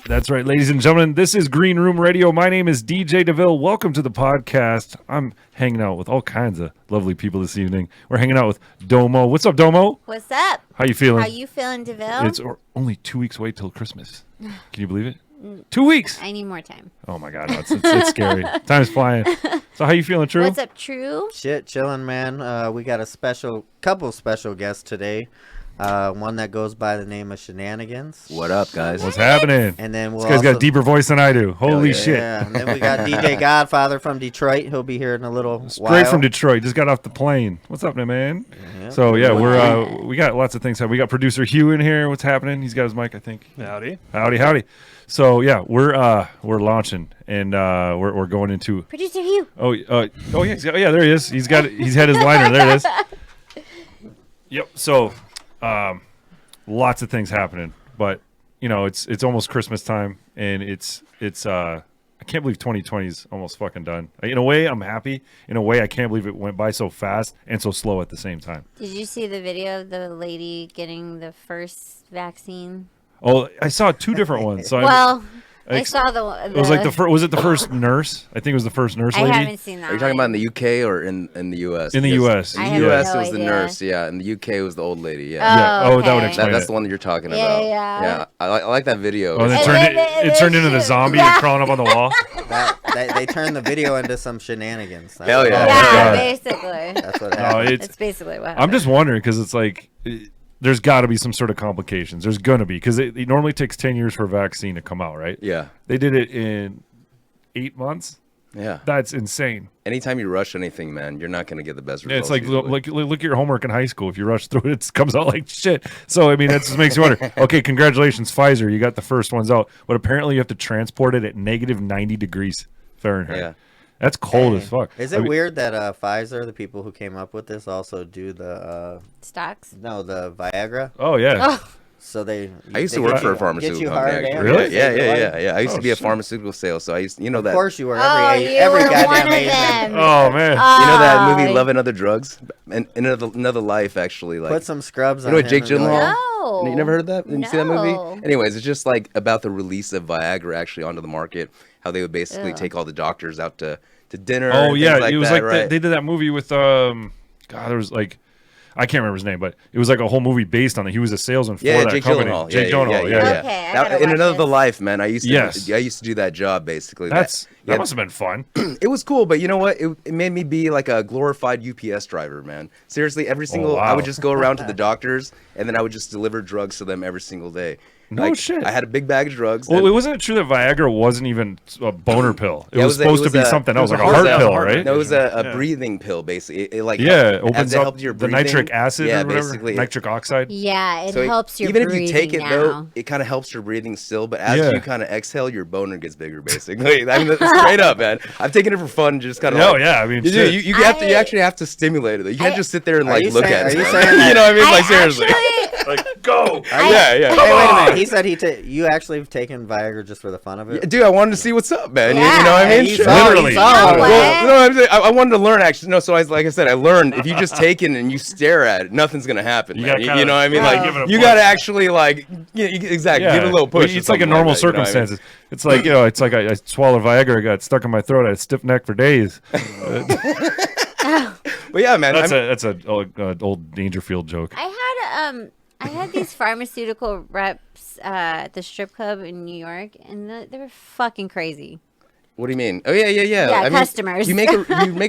That's right, ladies and gentlemen. This is Green Room Radio. My name is DJ DeVille. Welcome to the podcast. I'm hanging out with all kinds of lovely people this evening. We're hanging out with Domo. What's up, Domo? What's up? How you feeling? How you feeling, DeVille? It's only 2 weeks away till Christmas. Can you believe it? 2 weeks. I need more time. Oh my God, no, it's scary. Time's flying. So how you feeling, Tru? What's up, Tru? Shit, chilling, man. We got a couple special guests today. One that goes by the name of Shenanigans. What up, guys? What's happening? And then This guy's got a deeper voice than I do. Holy shit. Yeah, and then we got DJ Godfather from Detroit. He'll be here in a little Straight while. from Detroit. Just got off the plane. What's up, man? Yeah. So yeah, we got lots of things. We got producer Hugh in here. What's happening? He's got his mic, I think. Howdy. So yeah, we're launching and we're going into. Producer Hugh. Oh yeah, there he is. He's had his liner. There it is. Yep. So, lots of things happening, but you know it's almost Christmas time, and it's I can't believe 2020 is almost fucking done. In a way, I'm happy. In a way, I can't believe it went by so fast and so slow at the same time. Did you see the video of the lady getting the first vaccine? Oh, I saw two different ones. So I saw the. It was like was it the first nurse? I think it was the first nurse lady. I haven't seen that. Are you talking about in the UK or in the US? In the US. In I the have US, no it was the idea. nurse. Yeah. In the UK, it was the old lady. Yeah. Yeah. Oh, that would okay. explain That's it. the one that you're talking Yeah, about. yeah. I like that video. Oh, and It's it turned into the zombie crawling up on the wall. They turned the video into some shenanigans. That's Hell what- yeah. Yeah, God. basically. That's what No, happened. It's basically what happened. I'm just wondering because it's like there's got to be some sort of complications. There's gonna be because it normally takes 10 years for a vaccine to come out, right? Yeah. They did it in 8 months. Yeah. That's insane. Anytime you rush anything, man, you're not going to get the best results. It's like usually. look at your homework in high school. If you rush through it, it comes out like shit. So I mean, that just makes you wonder. Okay, congratulations, Pfizer. You got the first ones out, but apparently you have to transport it at negative 90 degrees Fahrenheit. Yeah. That's cold as fuck. Is it weird that Pfizer, the people who came up with this, also do the Stocks. the Viagra? Oh yeah. Oh, So I used to work for a get pharmaceutical you company. hard actually. and Really? save your life? Yeah. I used Oh, to be a shit. pharmaceutical sales, so I used, Of course you were. oh, Every you every were goddamn one of Asian. them. Oh man. You know that movie Oh, Love and Other Drugs? And in another life, actually, like Put some scrubs you on know what him Jake and be like, Gyllenhaal? No. You never heard of that? Didn't you see that movie? No. Anyways, it's just like about the release of Viagra actually onto the market. How they would basically Ugh. take all the doctors out to dinner. Oh and yeah, things like it was that, like right? they did that movie with God, there was like I can't remember his name, but it was like a whole movie based on it. He was a salesman for that Jake company. Gyllenhaal. Jake Gyllenhaal. Yeah. Okay, I That- gotta in watch another this. life, man, I used to Yes. I used to do that job basically. That yeah, must have been fun. it was cool, but you know what? It made me be like a glorified UPS driver, man. Seriously, every single I wow. would just go around to the doctors and then I would just deliver drugs to them every single day. No shit. I had a big bag of drugs. Well, and- it wasn't true that Viagra wasn't even a boner pill. It Yeah, was supposed to be something else, like a heart pill, right? No, it was a breathing pill, basically. It like Yeah, it as opens it up helped your the breathing. nitric acid Yeah, or whatever, basically. nitric oxide. Yeah, it So helps your even breathing if you take it now. though, it kind of helps your breathing still. But as Yeah. you kind of exhale, your boner gets bigger, basically. I mean, straight up, man. I've taken it for fun, just kind of. No, yeah, I mean, you do. shit. You have to. You actually have to stimulate it. You can't just sit there and Are like you look saying- at are it. you saying that- You know what I mean? I Like seriously. actually, Like go. Yeah. Hey, wait a minute. He said you actually have taken Viagra just for the fun of it. Dude, I wanted to see what's up, man. You Yeah, know what I mean? he's Sure. all- Literally. he's all No over it. way. Well, no, I'm saying, I wanted to learn actually. No, so like I said, I learned if you just take it and you stare at it, nothing's gonna happen. You man. gotta kinda You know what I mean? give Like it a you push. gotta actually like exactly give it a little push. or It's like a something normal that, you know what I mean? circumstances. It's like it's like I swallowed Viagra, I got stuck in my throat, I had a stiff neck for days. But yeah, man. That's a old Dangerfield joke. I had these pharmaceutical reps at the strip club in New York, and they were fucking crazy. What do you mean? Oh yeah. Yeah, I mean, customers. you make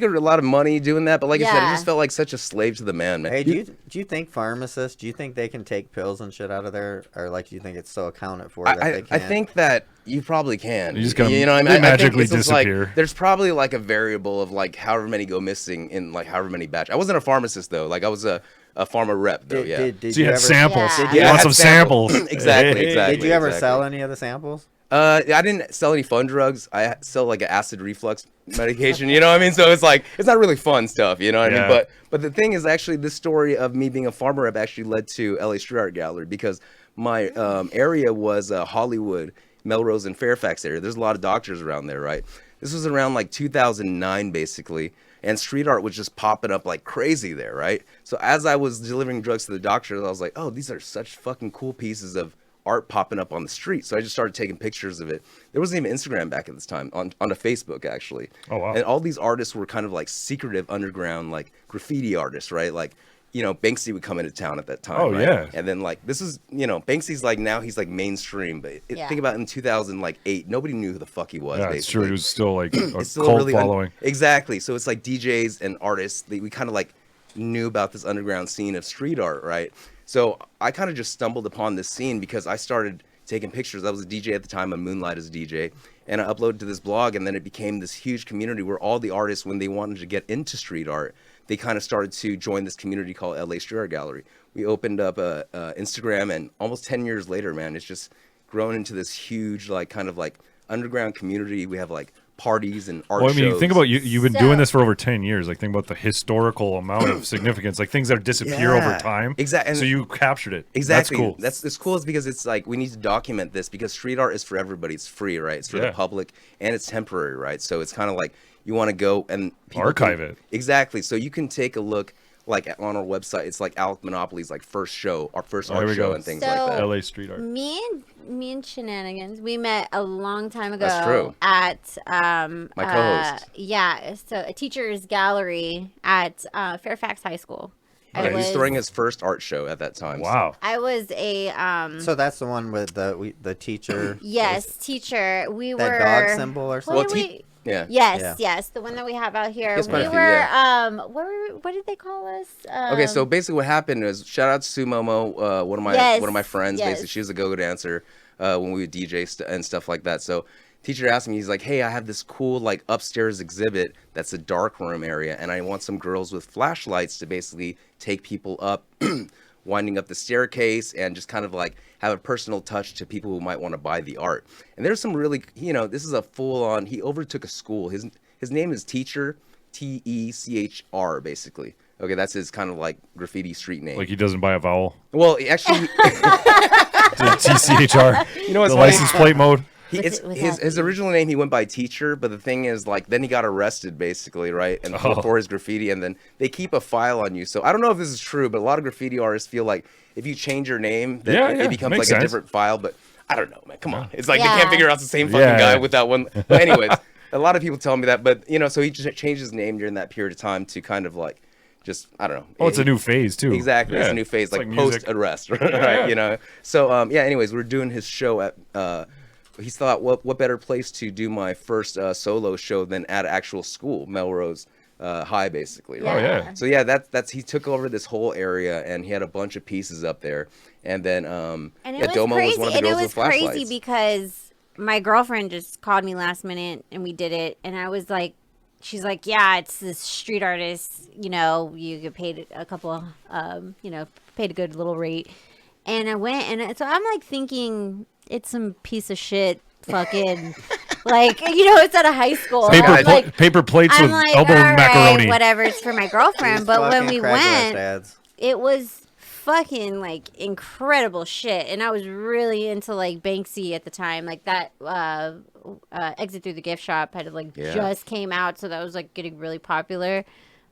a lot of money doing that, but like I said, I Yeah. just felt like such a slave to the man, man. Hey, do you think pharmacists? Do you think they can take pills and shit out of there, or like do you think it's so accounted for that they I can't? think that you probably can. You just gotta- you know what I mean? they I think magically it's just like, disappear. there's probably like a variable of like however many go missing in like however many batch. I wasn't a pharmacist though. Like I was a pharma rep though. Yeah. Did So you had ever, samples. Yeah. You Yeah, I want had some samples. Exactly, exactly. Did you ever exactly. sell any of the samples? I didn't sell any fun drugs. I sell like an acid reflux medication. You know what I mean? So it's like it's not really fun stuff. You know what I Yeah. mean? But the thing is, actually, this story of me being a farmer rep actually led to LA Street Art Gallery because my area was Hollywood, Melrose, and Fairfax area. There's a lot of doctors around there, right? This was around like 2009, basically. And street art was just popping up like crazy there, right? So as I was delivering drugs to the doctors, I was like, oh, these are such fucking cool pieces of art popping up on the street. So I just started taking pictures of it. There wasn't even Instagram back at this time, on a Facebook actually. Oh, wow. And all these artists were kind of like secretive underground, like graffiti artists, right? Like, you know, Banksy would come into town at that time. Oh, right? yeah. And then like, this is, you know, Banksy's like, now he's like mainstream, but think about in 2008, nobody knew who the fuck he was. Yeah, basically. it's true. It was still like a It's still cult really following. Exactly. So it's like DJs and artists, we kind of like knew about this underground scene of street art, right? So I kind of just stumbled upon this scene because I started taking pictures. I was a DJ at the time, I moonlight as a DJ, and I uploaded to this blog, and then it became this huge community where all the artists, when they wanted to get into street art, they kind of started to join this community called LA Street Art Gallery. We opened up Instagram, and almost 10 years later, man, it's just grown into this huge, like, kind of like underground community. We have like parties and art Well, I mean, shows. think about you've been So- doing this for over 10 years. Like, think about the historical amount of significance, like things that disappear over Yeah, time. exactly. So you captured it. Exactly. That's cool. That's it's cool is because it's like we need to document this because street art is for everybody. It's free, right? It's for the Yeah. public and it's temporary, right? So it's kind of like you want to go and people Archive can- it. Exactly. So you can take a look like on our website. It's like Alec Monopoly's like first show, our first Oh, art here we show go. and things So- like that. LA street art. Me and Shenanigans, we met a long time ago. That's true. At My co-host. yeah, so a teacher's gallery at Fairfax High School. Yeah, he was throwing his first art show at that time. Wow. I was a So that's the one with the teacher. yes teacher. We That were dog symbol or what something. did Well, we- Yeah. Yes, Yeah. yes, the one that we have out here. Yes, We quite a few, were yeah. what did they call us? Okay, so basically what happened is shout out to Sue Momo, one of my friends. Yes. Basically, she was a go-go dancer when we would DJ and stuff like that. So teacher asked me, he's like, "Hey, I have this cool like upstairs exhibit that's a dark room area, and I want some girls with flashlights to basically take people up." Winding up the staircase and just kind of like have a personal touch to people who might want to buy the art. And there's some really, you know, this is a full-on, he overtook a school. His name is Teacher, Techr, basically. Okay, that's his kind of like graffiti street name. Like he doesn't buy a vowel. Well, actually, TCHR. you know what's The funny? license plate mode. What's that His original name, he went by Teacher, but the thing is, like, then he got arrested, basically, right? And Oh. for his graffiti, and then they keep a file on you. So I don't know if this is true, but a lot of graffiti artists feel like if you change your name, then Yeah, it becomes makes like sense. a different file. But I don't know, man. Come on, it's like they Yeah. can't figure out the same fucking Yeah. guy with that one. But anyways, a lot of people tell me that, but you know, so he just changed his name during that period of time to kind of like, just I don't know. Oh, it's a new phase too. Exactly, it's Yeah. a new phase, It's like music. post arrest, right? You know. So yeah. Anyways, we're doing his show at. He thought, what better place to do my first solo show than at actual school, Melrose High, basically, right? Oh, yeah. So yeah, that's he took over this whole area and he had a bunch of pieces up there, and then And it yeah, was Domo crazy. was one of the And it girls was with crazy flashlights. because my girlfriend just called me last minute and we did it. And I was like, she's like, yeah, it's this street artist. You know, you get paid a couple, you know, paid a good little rate. And I went, and so I'm like thinking it's some piece of shit, fucking, like, you know, it's at a high school. Paper, I'm like, paper plates I'm with like, elbow all right, macaroni. whatever. It's for my girlfriend. These But when fucking we Craigslist went, ads. it was fucking like incredible shit, and I was really into like Banksy at the time. Like that Exit Through the Gift Shop had like Yeah. just came out, so that was like getting really popular.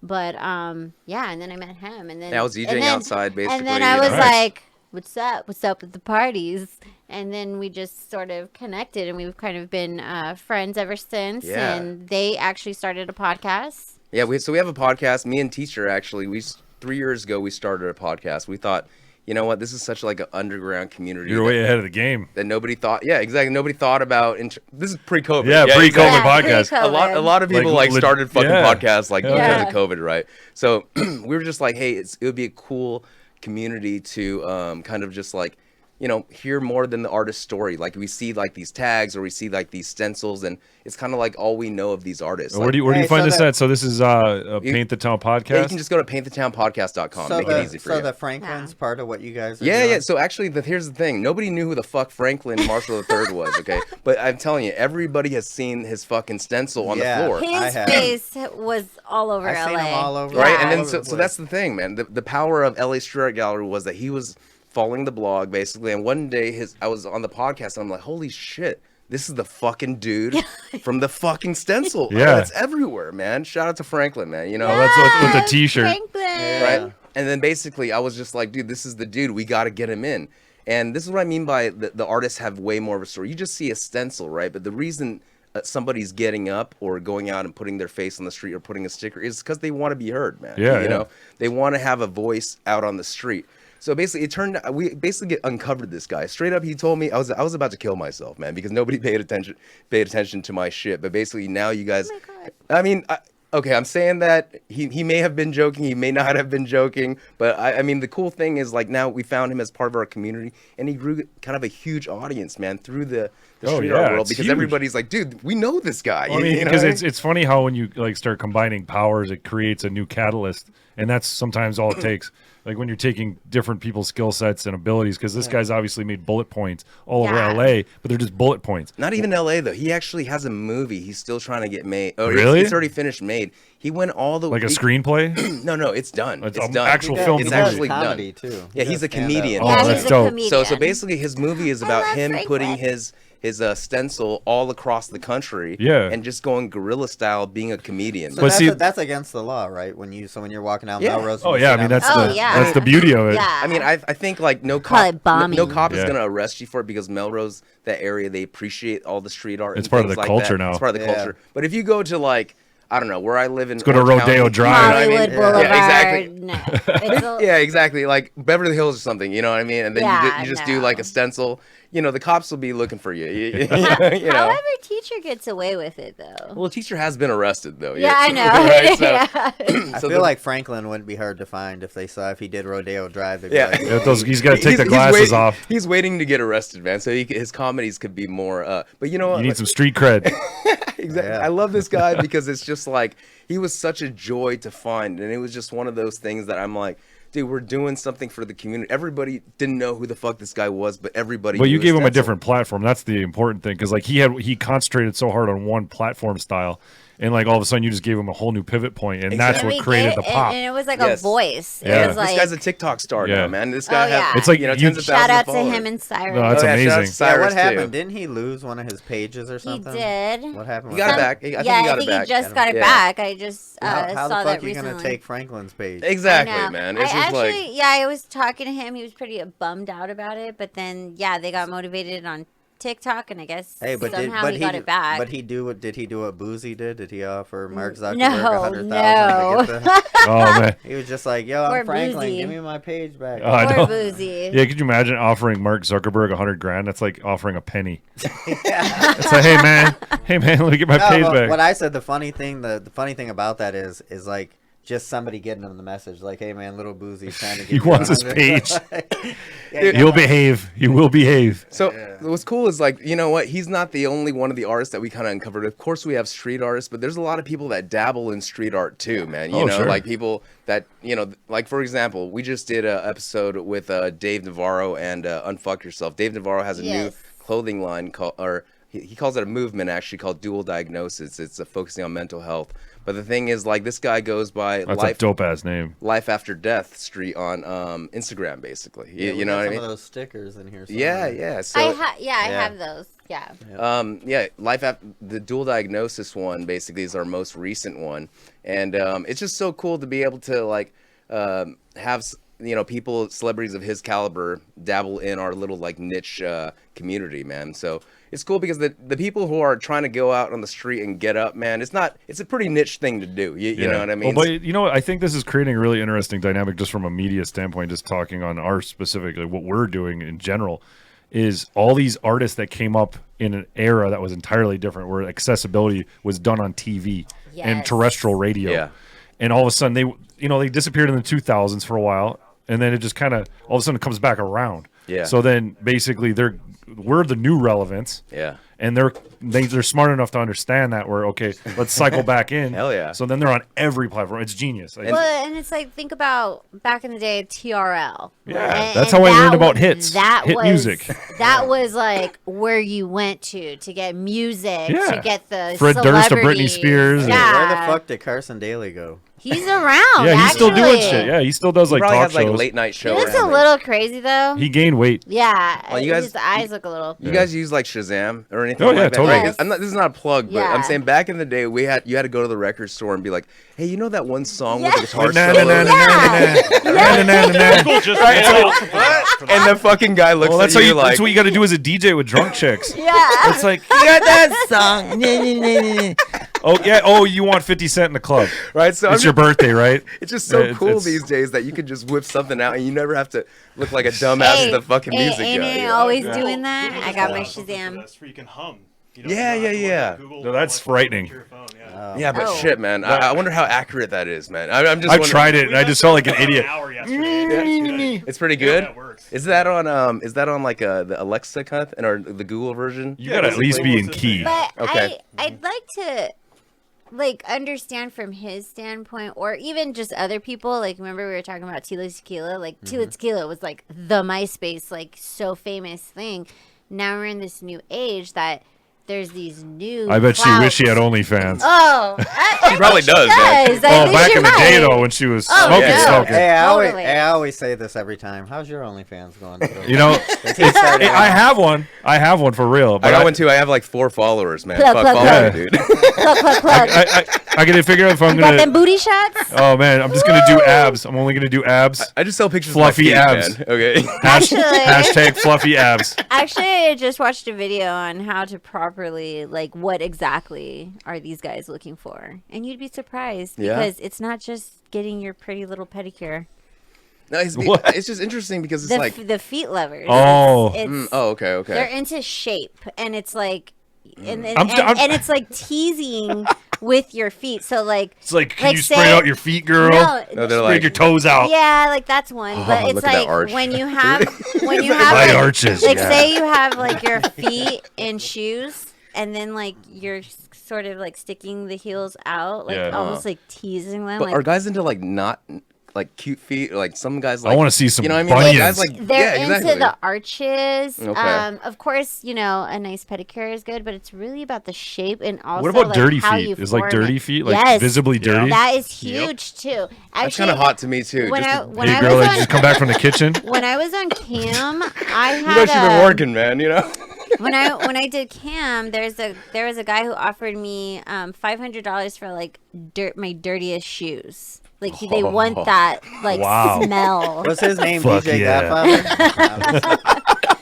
But yeah, and then I met him, and then Yeah, I was and DJing then- outside, basically. and then you I was know. Nice. like, "What's up? What's up with the parties?" And then we just sort of connected, and we've kind of been friends ever since. Yeah. And they actually started a podcast. Yeah, we have a podcast. Me and Teacher actually, 3 years ago we started a podcast. We thought, you know what, this is such like an underground community You're way ahead of the game. that nobody thought. Yeah, exactly. Nobody thought about. This is pre-COVID. Yeah, pre-COVID exactly. podcast. pre-COVID. A lot of people like Like, started fucking yeah. podcasts like Yeah. because of COVID, right? So we were just like, hey, it would be a cool community to kind of just like, you know, hear more than the artist's story. Like we see like these tags or we see like these stencils, and it's kind of like all we know of these artists. Where Like, do you Hey, find so this that- at? So this is a Paint the Town podcast. yeah, you can just go to paintthetownpodcast.com. So Make it easy for you. the Franklin's part of what you guys are Yeah, doing? yeah. So actually, here's the thing. Nobody knew who the fuck Franklin Marshall III was, okay? But I'm telling you, everybody has seen his fucking stencil on Yeah. the floor. I His have. face was all over I've LA. seen him all over. Right? Yeah. And then, all over so the that's place. the thing, man. The power of LA Street Art Gallery was that he was following the blog, basically. And one day, I was on the podcast, and I'm like, holy shit. This is the fucking dude from the fucking stencil. Yeah. Oh, it's everywhere, man. Shout out to Franklin, man. You know, Oh, that's with the Yes, t-shirt. Franklin. Yeah. right? And then basically I was just like, dude, this is the dude. We got to get him in. And this is what I mean by the artists have way more of a story. You just see a stencil, right? But the reason somebody's getting up or going out and putting their face on the street or putting a sticker is because they want to be heard, man. Yeah, you know, they want to have a voice out on the street. So basically, we basically uncovered this guy. Straight up, he told me I was about to kill myself, man, because nobody paid attention to my shit. But basically, now you guys, I mean. Okay, I'm saying that he may have been joking, he may not have been joking, but I mean, the cool thing is, like, now we found him as part of our community, and he grew kind of a huge audience, man, through the street art world, because everybody's like, dude, we know this guy. Well, I mean, because it's funny how when you like start combining powers, it creates a new catalyst, and that's sometimes all it takes. Like when you're taking different people's skill sets and abilities, because this guy's obviously made bullet points all over LA, but they're just bullet points. Not even LA though. He actually has a movie. He's still trying to get made. Oh, really? It's already finished made. He went all the like a screenplay. No, it's done. It's done. Actual film. It's actually comedy done. Too. Yeah, he's a comedian. Oh, that's dope. So basically, his movie is about him putting his stencil all across the country, and just going guerrilla style, being a comedian. So that's against the law, right? When you're walking down Melrose. Oh yeah, I mean that's the beauty of it. Yeah. I mean, I think like no cop is gonna arrest you for it because Melrose, that area, they appreciate all the street art. It's part of the culture now. now. It's part of the culture. But if you go to like, I don't know, where I live in. Let's go to Rodeo Drive. Hollywood Boulevard. Yeah, exactly. No, yeah, exactly. Like Beverly Hills or something. You know what I mean? And then you just do like a stencil. You know, the cops will be looking for you. You know. However, teacher gets away with it though. Well, teacher has been arrested though. Yeah, I know. Right? So, I feel like Franklin wouldn't be hard to find if he did Rodeo Drive. They'd be like, he's got to take the glasses off. He's waiting to get arrested, man. So his comedies could be more. But you know what? You need some street cred. Exactly. Yeah. I love this guy because it's just like he was such a joy to find, and it was just one of those things that I'm like, dude, we're doing something for the community. Everybody didn't know who the fuck this guy was, but everybody. But you gave him a different platform. That's the important thing, because like he concentrated so hard on one platform style, and like all of a sudden you just gave him a whole new pivot point, and that's what created the pop. And it was like a voice. Yeah. It was like, this guy's a TikTok star now, man. This guy has, it's like tens of shout out thousands to him and Cyrus. No, that's amazing. Yeah, what happened? Didn't he lose one of his pages or something? He did. What happened? He got it back. I think he just got it back. I just how saw the fuck that you recently. gonna take Franklin's page? Exactly, man. It's just actually, I was talking to him. He was pretty bummed out about it, but then they got motivated on TikTok, and I guess somehow he got it back. But did he do what Boozy did? Did he offer Mark Zuckerberg $100,000 no. to get the? Oh man, he was just like, "Yo, I'm Franklin. Boozy. Give me my page back." Poor Boozy. Yeah, could you imagine offering Mark Zuckerberg $100,000? That's like offering a penny. It's like, hey man, let me get my page back. What I said, the funny thing about that is like, just somebody getting him the message, like, "Hey man, little Boozy's trying to get." He wants his page. You'll behave. You will behave. So what's cool is, like, you know what? He's not the only one of the artists that we kind of uncovered. Of course, we have street artists, but there's a lot of people that dabble in street art too, man. You know, like people that, you know, like for example, we just did an episode with Dave Navarro and Unfuck Yourself. Dave Navarro has a new clothing line called, or he calls it a movement actually, called Dual Diagnosis. It's focusing on mental health. But the thing is, like, this guy goes by That's a dope ass name. Life After Death Street on Instagram, basically. You know what I mean? Some of those stickers in here. Somewhere. Yeah. So I have those. Yeah. The Dual Diagnosis one basically is our most recent one, and it's just so cool to be able to like have people, celebrities of his caliber, dabble in our little like niche community, man. So it's cool because the people who are trying to go out on the street and get up, man, it's a pretty niche thing to do. You know what I mean? Well, but you know what? I think this is creating a really interesting dynamic just from a media standpoint, just talking on our specifically what we're doing in general, is all these artists that came up in an era that was entirely different, where accessibility was done on TV and terrestrial radio. Yeah. And all of a sudden they disappeared in the 2000s for a while, and then it just kind of all of a sudden comes back around. Yeah. So then basically we're the new relevance. Yeah. And they're smart enough to understand that let's cycle back in. Hell yeah. So then they're on every platform. It's genius. And it's like, think about back in the day, TRL. Yeah. That's how I learned about hits. Hit music. That was like where you went to get music, to get the Fred Durst to Britney Spears. Yeah. Where the fuck did Carson Daly go? He's around. Yeah, he's still doing actually. shit. Yeah, he still does He like probably talk has like a shows. late night He show. or looks a something. little crazy though. He gained weight. Yeah, Well, you guys- his eyes look a little. You guys use like Shazam or anything Oh, like yeah, that? totally. Right? Yes. This is not a plug, but I'm Yeah. saying back in the day, you had to go to the record store and be like, hey, you know that one song with Yeah. the guitar Na, solo? na, na, na, na, na, na, na, na, na. Just And the fucking guy looks Well, that's at how you you. like, That's what you got to do as a DJ with drunk chicks. Yeah. It's like, you got that song. Oh yeah. Oh, you want 50 Cent in the club? right? So It's your birthday, right? it's just so Yeah, cool it's- these days that you can just whip something out and you never have to look like a dumbass with the fucking music ain't guy. it you know? always Yeah. doing that? Google I just got my allows something Shazam. that's where you can hum. You Yeah, you don't have to yeah, look yeah. at Google No, that's like, frightening. to your phone, yeah. Yeah, but Oh. shit, man. I wonder how accurate that is, man. I'm just. I've wondering- tried it and I just felt like an idiot. An hour yesterday. It's pretty good. Yeah, it works. Is that on like the Alexa kind of, or the Google version? You gotta at least be in Google key. But Okay. I'd like to like understand from his standpoint, or even just other people. Like, remember we were talking about Tila Tequila? Like, Tila Tequila was like the MySpace, like, so famous thing. Now we're in this new age that there's these new. I bet she wish she had clouds. OnlyFans. Oh, She probably does, man. I Oh, think back she in the might. day though, when she was Oh, smoking, yeah. smoking. Hey, Totally. I always say this every time. How's your OnlyFans going? You know, He started I out- have one. I have one for real. I But got one too. I have like 4 followers, man. Plug, Fuck, plug, follow plug. me, dude. Plug, plug, plug. I gotta figure out if I'm Got them gonna. booty shots? Oh man, I'm just gonna do abs. I'm only gonna do abs. I just sell pictures Fluffy of my feet, abs. man. Okay. Actually- Hashtag fluffy abs. Actually, I just watched a video on how to properly, like, what exactly are these guys looking for, and you'd be surprised Yeah? because it's not just getting your pretty little pedicure. No, What? it's just interesting because it's The like, the feet lovers. Oh. it's, oh, okay, they're okay. into shape, and it's like, and I'm- and it's like teasing with your feet. So like, It's like, can Like, you spread say- out your feet, girl? no, No, they're Spread like, your toes out. yeah, like that's one. But Oh, it's look at that like arch. when you have My like, arches. like yeah. say you have like your feet in shoes, and then like you're sort of like sticking the heels out, like Yeah. almost like teasing them. but Like are guys into like not like cute feet? Like some guys like. I want to see some You know what I mean? Like, guys bunions. like they're yeah, into exactly. the arches. Okay. Of course, you know, a nice pedicure is good, but it's really about the shape and also What about like, dirty how feet? you Is like form dirty it. feet like Yes, visibly dirty? that is huge too. That's Actually, kind of hot to me too. when Just I to- when Hey I girl, was I on just come back from the kitchen. when I was on cam, I you know, she's been had working, man. You know. when I did cam, there was a guy who offered me $500 for like my dirtiest shoes. Like they want that like Wow. smell. What's his name? Fuck DJ yeah. Godfather?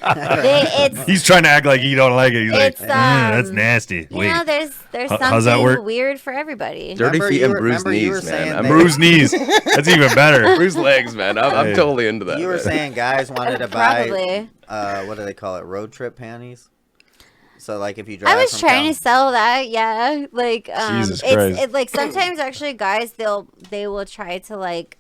It's He's trying to act like he don't like it. He's like, It's, that's nasty. you Wait, know there's How's that something work? weird for everybody. Dirty Remember feet you and were- bruised remember you were knees, man. saying I'm that- bruised knees. That's even better. bruised legs, man. I'm Hey. totally into that. You were man. saying guys wanted to buy, Probably. what do they call it? Road trip panties? So, like, if you drive I was from trying town- to sell that, yeah. Like Jesus Christ. it's like sometimes actually guys they will try to like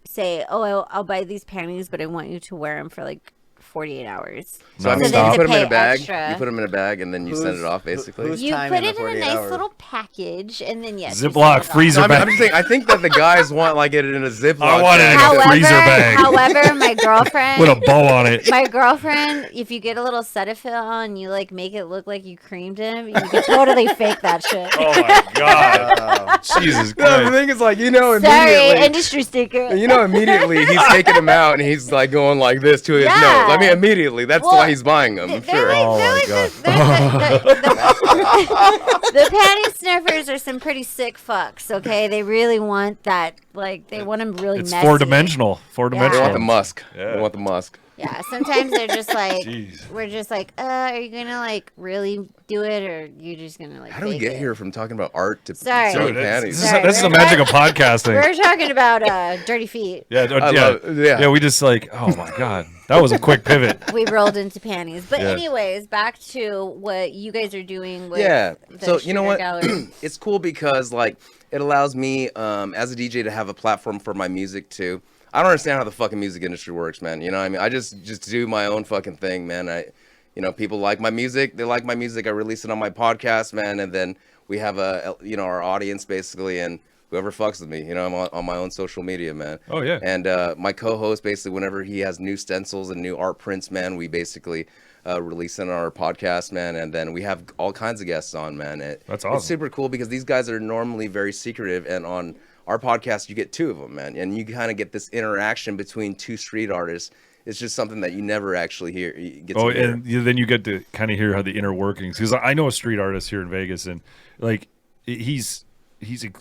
say, "Oh, I'll buy these panties, but I want you to wear them for like 48 hours." So I mean, Nonstop. you put them in pay a bag. extra. You put them in a bag, and then you send Who's- it off, basically. who's- You time put in the it in a 48 nice hours. little package, and then yes, you Ziploc send it off. freezer So bag. I'm just saying. I think that the guys want like it in a Ziploc. I want it in bag. a freezer bag. However, my girlfriend with a bow on it. my girlfriend, if you get a little Cetaphil and you like make it look like you creamed him, you can totally fake that shit. Oh my god. Oh, Jesus No, the Christ. thing is, like, you know, Sorry, immediately. industry sticker. You know, immediately he's taking them out and he's like going like this to his Yeah. nose. I mean, immediately. That's Well, why he's buying them. They're Sure. like, Oh they're my like God. the panty sniffers are some pretty sick fucks. Okay, they really want that. Like they want them really It's messy. four-dimensional. They Four-dimensional. want the musk. Yeah. They want the musk. Yeah, sometimes they're just like, Jeez. we're just like, are you gonna like really do it, or you just gonna like? How do we fake get it? here from talking about art to Sorry. selling Dude, panties? this is, Sorry, this is the we're magic of podcasting. We're talking about dirty feet. Yeah, I yeah, love- yeah. We just like, oh my god, that was a quick pivot. We rolled into panties, but Yeah. anyways, back to what you guys are doing with Yeah. the So you know Shooter what? Gallery. It's cool because like it allows me as a DJ to have a platform for my music too. I don't understand how the fucking music industry works, man. You know what I mean? I just do my own fucking thing, man. People like my music. They like my music. I release it on my podcast, man, and then we have our audience basically, and whoever fucks with me, I'm on my own social media, man. Oh, yeah. And my co-host, basically, whenever he has new stencils and new art prints, man, we basically release it on our podcast, man, and then we have all kinds of guests on, man. That's It's awesome. super cool because these guys are normally very secretive and on our podcast, you get 2 of them, man, and you kind of get this interaction between 2 street artists. It's just something that you never actually get to hear. And then you get to kind of hear how the inner workings, because I know a street artist here in Vegas, and like he's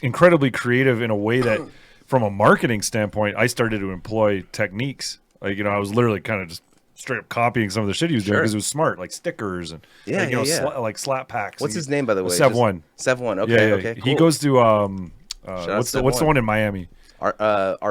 incredibly creative in a way that, from a marketing standpoint, I started to employ techniques. Like, I was literally kind of just straight up copying some of the shit he was doing because it was smart, like stickers and like slap packs. What's his name, by the way? Sev One. Sev One. Okay, Yeah, okay. Cool. He goes to what's the one in Miami? Art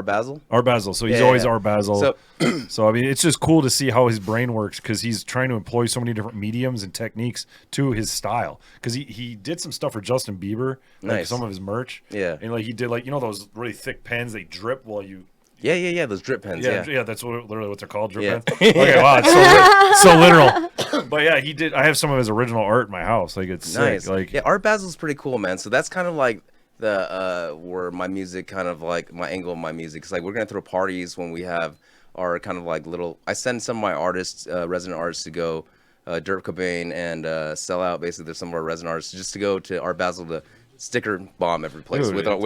Basel. Art Basel. So he's always Art Basel. So, so I mean, it's just cool to see how his brain works, because he's trying to employ so many different mediums and techniques to his style. Because he did some stuff for Justin Bieber, like some of his merch. Yeah. And like he did, like, those really thick pens, they drip while you. Yeah, those drip pens. Yeah, that's literally what they're called, drip pens. Okay, wow, it's so literal. But yeah, he did. I have some of his original art in my house. Like, it's nice. sick. Like, yeah, Art Basel's pretty cool, man. So that's kind of like the where my music kind of like my angle of my music. Cause like we're gonna throw parties when we have our kind of like little. I send some of my artists, resident artists, to go. Dirk Cobain and Sell Out. Basically, there's some of our resident artists just to go to Art Basel to sticker bomb every place. Dude, with our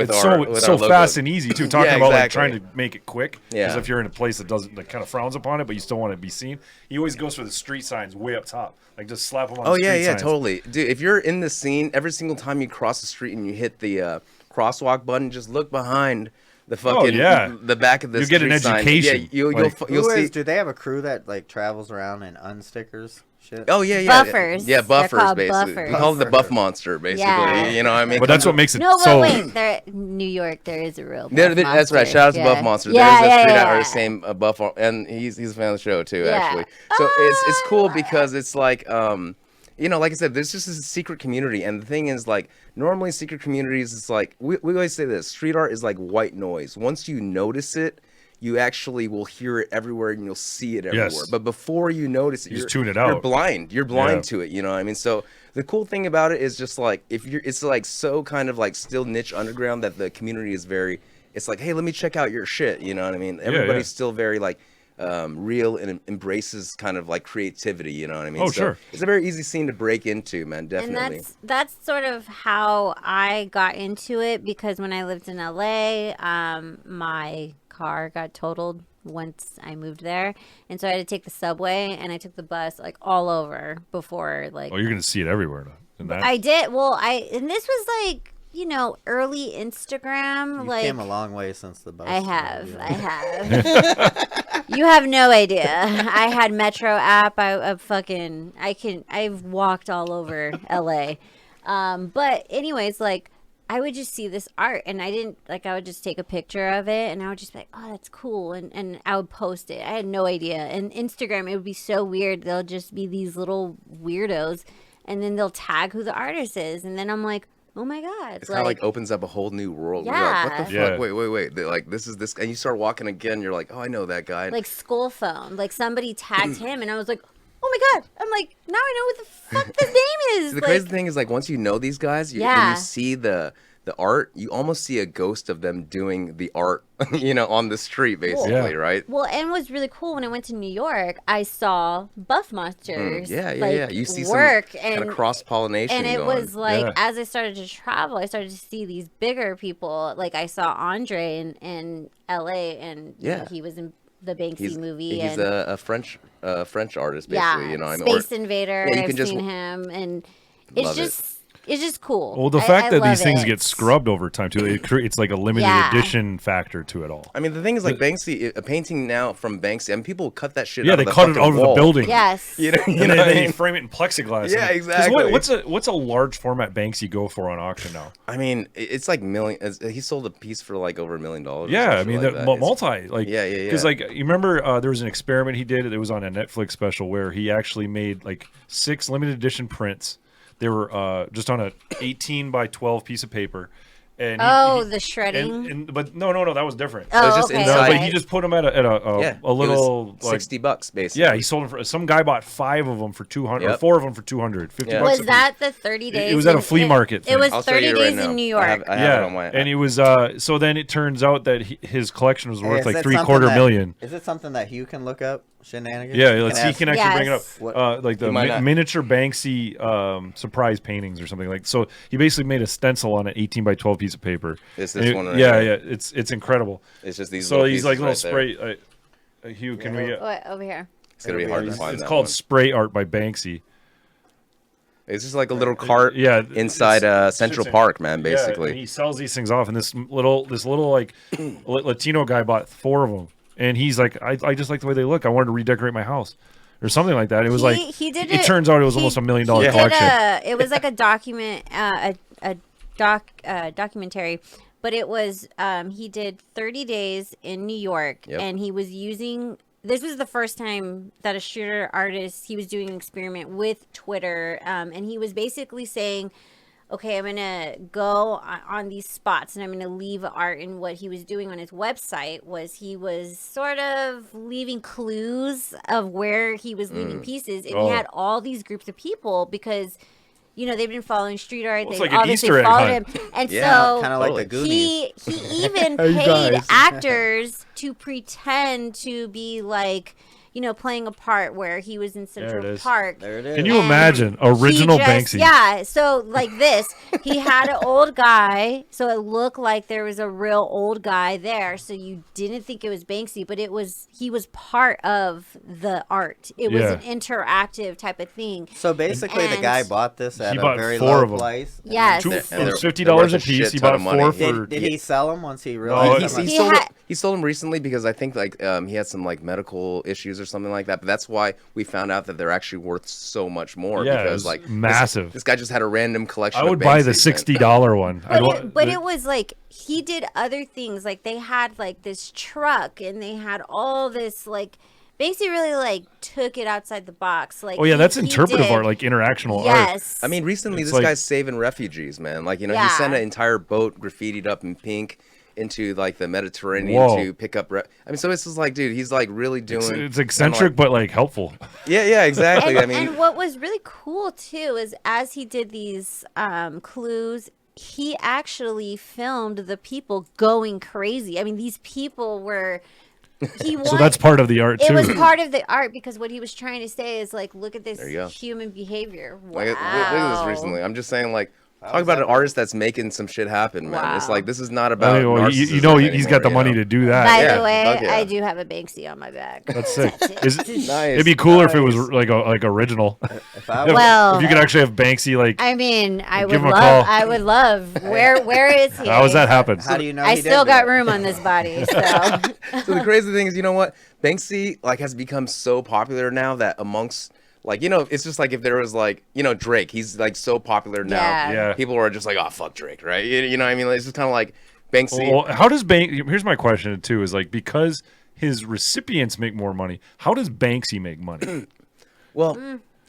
so logo. fast and easy too. Talking about like exactly. trying to make it quick. Yeah. Because if you're in a place that doesn't, like, kind of frowns upon it, but you still want to be seen, he always goes for the street signs way up top. Like, just slap them on. Oh the street signs. totally, dude. If you're in the scene, every single time you cross the street and you hit the crosswalk button, just look behind the fucking the back of the you get an education. Sign. Yeah, you'll see. Do they have a crew that like travels around and unstickers shit? Oh yeah. Buffers. Yeah, They're buffers called basically. buffers. We call it the buff monster basically. Yeah. You know what I mean? But that's what makes it No, so. wait. There, New York, there is a real. That's right. Shout out to Buff Monster. Yeah, There's a street yeah. artist named Buff, and he's a fan of the show too, Yeah. actually. So it's cool because it's like like I said, there's just this secret community, and the thing is, like, normally secret communities, it's like we always say this: street art is like white noise. Once you notice it, you actually will hear it everywhere and you'll see it everywhere. Yes. But before you notice it, You just tune it out. You're blind. You're blind to it. You know what I mean? So the cool thing about it is just like it's like so kind of like still niche underground that the community is very. It's like, hey, let me check out your shit. You know what I mean? Everybody's still very like real and embraces kind of like creativity. You know what I mean? Oh, so sure. It's a very easy scene to break into, man. Definitely. And that's sort of how I got into it, because when I lived in LA, my car got totaled once I moved there, and so I had to take the subway and I took the bus like all over before like. Oh, you're gonna see it everywhere. In that. I did. Well, and this was like early Instagram. You like came a long way since the bus. I have. You have no idea. I had Metro app. I've walked all over LA. But anyways, like I would just see this art and I would just take a picture of it and I would just be like, oh, that's cool. And I would post it. I had no idea. And Instagram, it would be so weird. They'll just be these little weirdos and then they'll tag who the artist is. And then I'm like, oh my God. It's kind of like opens up a whole new world. Yeah. You're like, what the Yeah. fuck? Wait. They're like, this is this. And you start walking again. You're like, oh, I know that guy. Like Skull Phone. Like somebody tagged him and I was like, oh my God. I'm like, now I know what the fuck this name is. The like, crazy thing is, like, once you know these guys, when you see the art, you almost see a ghost of them doing the art, on the street, basically, Yeah. right? Well, and what's really cool when I went to New York, I saw Buff Monsters. Yeah. You see work some kind of cross pollination. and it going. was like Yeah. as I started to travel, I started to see these bigger people. Like I saw Andre in L.A. and he was in the Banksy movie. He's and, a French artist, basically. Yeah, I mean, Space Invader. you I've can just seen him, and love it's just cool. Well, the I fact that love these things it. get scrubbed over time too, it's like a limited edition factor to it all. I mean, the thing is, like Banksy, a painting now from Banksy, and people cut that shit. Yeah, out they of the cut it fucking out of the wall. building. Yes. You know And what I then mean? you frame it in plexiglass. Yeah, 'Cause exactly. What's a large format Banksy go for on auction now? I mean, it's like he sold a piece for like over $1 million. Yeah, I mean, like the that. multi, like, Yeah. Because like you remember, there was an experiment he did. It was on a Netflix special where he actually made like 6 limited edition prints. They were just on a 18 by 12 piece of paper. And The shredding. but no, that was different. Oh, was just okay. inside. But he just put them at a little like, $60 basically. Yeah, he sold them for. Some guy bought 5 of them for 200, or Yep. 4 of them for 200. 50 Yeah. bucks. Was a piece. that the 30 days? It was at a in- flea market It thing. was I'll show 30 you right days now. in New I York. have Yeah, it on my. and he was. So then it turns out that his collection was worth Is like that $750 something million. Is it something that Hugh can look up? Shenanigans? Yeah, You let's see. He ask- can actually bring it Yes. up. Like the He might not. miniature Banksy surprise paintings or something like. So he basically made a stencil on an 18 by 12 piece of paper. It's this one right Yeah, here. yeah. It's incredible. It's just these. So little he's like pieces little right there. spray. Hugh, can we? What, over here? It's gonna be hard to It's find. It's that called one. spray art by Banksy. It's just like a little cart Yeah, inside Central it's- Park, man. Yeah, Basically. and he sells these things off, and this little like Latino guy bought 4 of them, and he's like, I just like the way they look. I wanted to redecorate my house, or something like that. It was like He did it turns out it was he- almost $1 million he did collection. It was like a documentary, but it was he did 30 days in New York, Yep. and he was using. This was the first time that a street artist, he was doing an experiment with Twitter, and he was basically saying, okay, I'm going to go on these spots and I'm going to leave art. And what he was doing on his website was he was sort of leaving clues of where he was leaving pieces. And Oh. he had all these groups of people because, you know, they've been following street art. Well, it's They like an obviously Easter egg followed hunt. him. And Yeah, so Kind of like the Totally. Goonies. he even Hey, paid guys. actors to pretend to be like, you know, playing a part where he was in it Central is. Park. There it is. Can you And imagine he original just- Banksy? Yeah, so like this, he had an old guy, so it looked like there was a real old guy there. So you didn't think it was Banksy, but he was part of the art. It was Yeah. an interactive type of thing. So basically, the And- guy bought this at He a bought very 4 low of 'em. price. Yes. Two, And it was they're $50 worth a a shit piece. He ton bought of money. 4 Did, for. did he sell them once he No, realized? he's- how much- he sold had- he sold them recently because I think like he had some like medical issues or something like that. But that's why we found out that they're actually worth so much more. Yeah, it because was like massive. This guy just had a random collection. I of would buy the Banksys, man. $60 one. But it was like he did other things. Like they had like this truck and they had all this like basically really like took it outside the box. Like Oh yeah, that's he interpretive did- art, like interactional art. Yes. I mean, recently It's this like- guy's saving refugees, man. Like he Yeah. sent an entire boat graffitied up in pink into like the Mediterranean Whoa. to pick up. I mean, so it's just like, dude, he's like really doing. It's eccentric, but like helpful. Yeah, exactly. and, I mean, and what was really cool too is as he did these clues, he actually filmed the people going crazy. I mean, these people were. So that's part of the art It too. was part of the art because what he was trying to say is like, look at this There you go. human behavior. Wow. like, look at this recently. I'm just saying, like, talk about an artist that's making some shit happen, man. It's Wow. like this is not I about. mean, well, you know, narcissism he's got the anymore, money you know? to do that. By Yeah, the way, fuck yeah. I do have a Banksy on my back. That's sick. Is it, Nice. it'd be cooler if it was like original. If I If- was- Well, if you could actually have Banksy like. I mean, I Give would him a love. call. I would love. Where is he? How does that happen? how do you know? I he still did got that? room on this body, so So the crazy thing is, you know what? Banksy like has become so popular now that amongst like, you know, it's just like if there was like, you know, Drake, he's like so popular now. Yeah. Yeah. People are just like, oh fuck Drake, right? You know what I mean? Like, it's just kind of like Banksy. Well, how does Here's my question too: is like because his recipients make more money, how does Banksy make money? Well,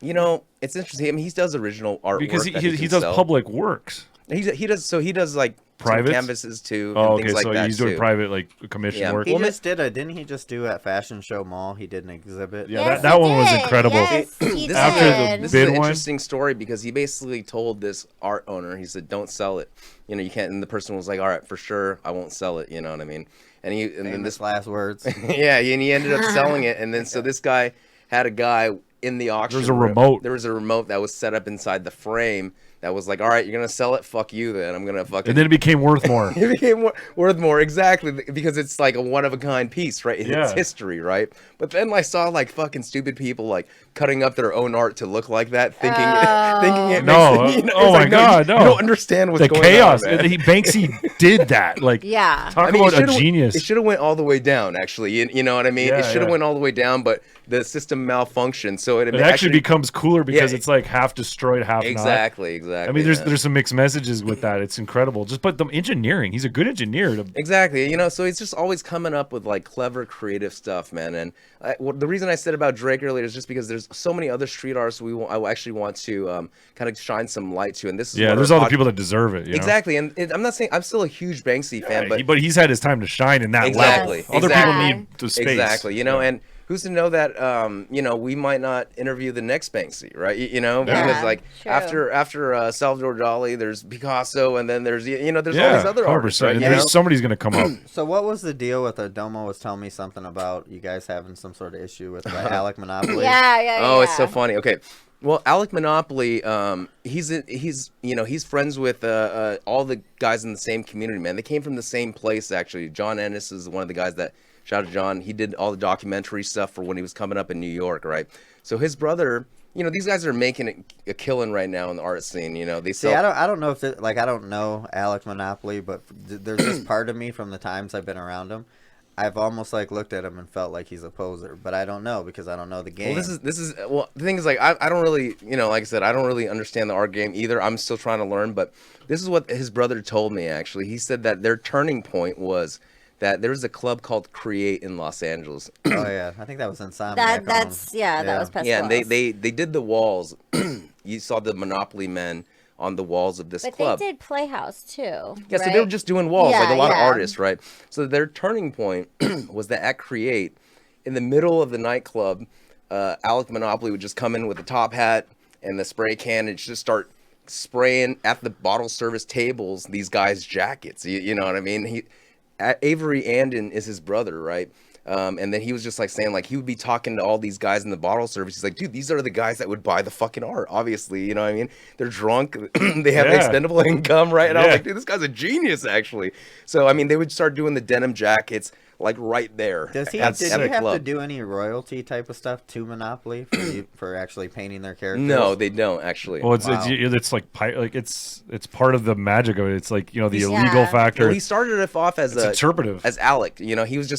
you know, it's interesting. I mean, he does original artwork Because that he can does sell. public works. He does like some Privates? canvases too. Oh, and okay, things like so that he's doing too. private like commission Yeah. work. He Well, just did didn't he just do at Fashion Show Mall? He did an exhibit. Yeah, Yes, that he one was did. incredible. Yes, he This After did. This bid is an one? interesting story because he basically told this art owner, he said, "Don't sell it. You know, you can't." And the person was like, "All right, for sure, I won't sell it." You know what I mean? And then Famous this, last words. yeah, and he ended up selling it. And then so this guy had a guy in the auction. There was a room- remote. There was a remote that was set up inside the frame that was like, "All right, you're gonna sell it. Fuck you, then. I'm gonna fucking." And then it became worth more. it became worth more, exactly, because it's like a one of a kind piece, right? In Yeah. its history, right? But then I saw like fucking stupid people like cutting up their own art to look like that, thinking thinking it No, makes, you know, oh it's my like, God, you, no. you don't understand what's The going chaos. on, man. Banksy did that. Like, Yeah. talk I mean, about it a should've- genius. It should have went all the way down, actually. You know what I mean? Yeah, It should have yeah. went all the way down, but the system malfunctioned, so it It actually becomes cooler because Yeah. it's like half destroyed, half not. exactly. I mean, there's man. there's some mixed messages with that. It's incredible. Just but the engineering, he's a good engineer. Exactly. You know, so he's just always coming up with like clever, creative stuff, man. And the reason I said about Drake earlier is just because there's so many other street artists I actually want to kind of shine some light to. And this is Yeah, what there's our other pod- people that deserve it. You know? Exactly. And I'm not saying I'm still a huge Banksy fan, but But he's had his time to shine in that Exactly, level. Other people exactly. need the space. exactly. You know, Yeah. and who's to know that we might not interview the next Banksy, right? Yeah, Because like true. after Salvador Dali, there's Picasso, and then there's there's all Yeah, these other artists, 100%. right? And You know? somebody's gonna come up. So what was the deal with Domo was telling me something about you guys having some sort of issue with Alec Monopoly? Yeah. Oh, it's so funny. Okay. Well, Alec Monopoly, he's friends with all the guys in the same community, man. They came from the same place, actually. John Ennis is one of the guys that, shout out to John, he did all the documentary stuff for when he was coming up in New York, right? So his brother, these guys are making a killing right now in the art scene. They See, sell. I don't know if I don't know Alec Monopoly, but there's this part of me from the times I've been around him. I've almost like looked at him and felt like he's a poser, but I don't know because I don't know the game. Well, the thing is, like, I don't really, like I said, I don't really understand the art game either. I'm still trying to learn, but this is what his brother told me, actually. He said that their turning point was that there was a club called Create in Los Angeles. Oh yeah, I think that was Insomniac. That was Pestilence. Yeah, and they did the walls. You saw the Monopoly men on the walls of this But club. they did Playhouse too. Yeah, right? so they were just doing walls, like a lot of Yeah. artists, right? So their turning point was that at Create, in the middle of the nightclub, Alec Monopoly would just come in with a top hat and the spray can and just start spraying at the bottle service tables these guys' jackets. You know what I mean? Avery Andon is his brother, right? And then he was just like saying, like, he would be talking to all these guys in the bottle service. He's like, dude, these are the guys that would buy the fucking art, obviously. You know what I mean? They're drunk. They have Yeah. expendable income, right? And I was Yeah. like, dude, this guy's a genius, actually. So, I mean, they would start doing the denim jackets, like, right there. Did you at have a to club. do any royalty type of stuff to Monopoly for actually painting their characters? No, they don't, actually. Well, it's Wow. it's like it's part of the magic of it. It's like the illegal Yeah. factor. Well, he started it off as It's interpretive. as Alec. He was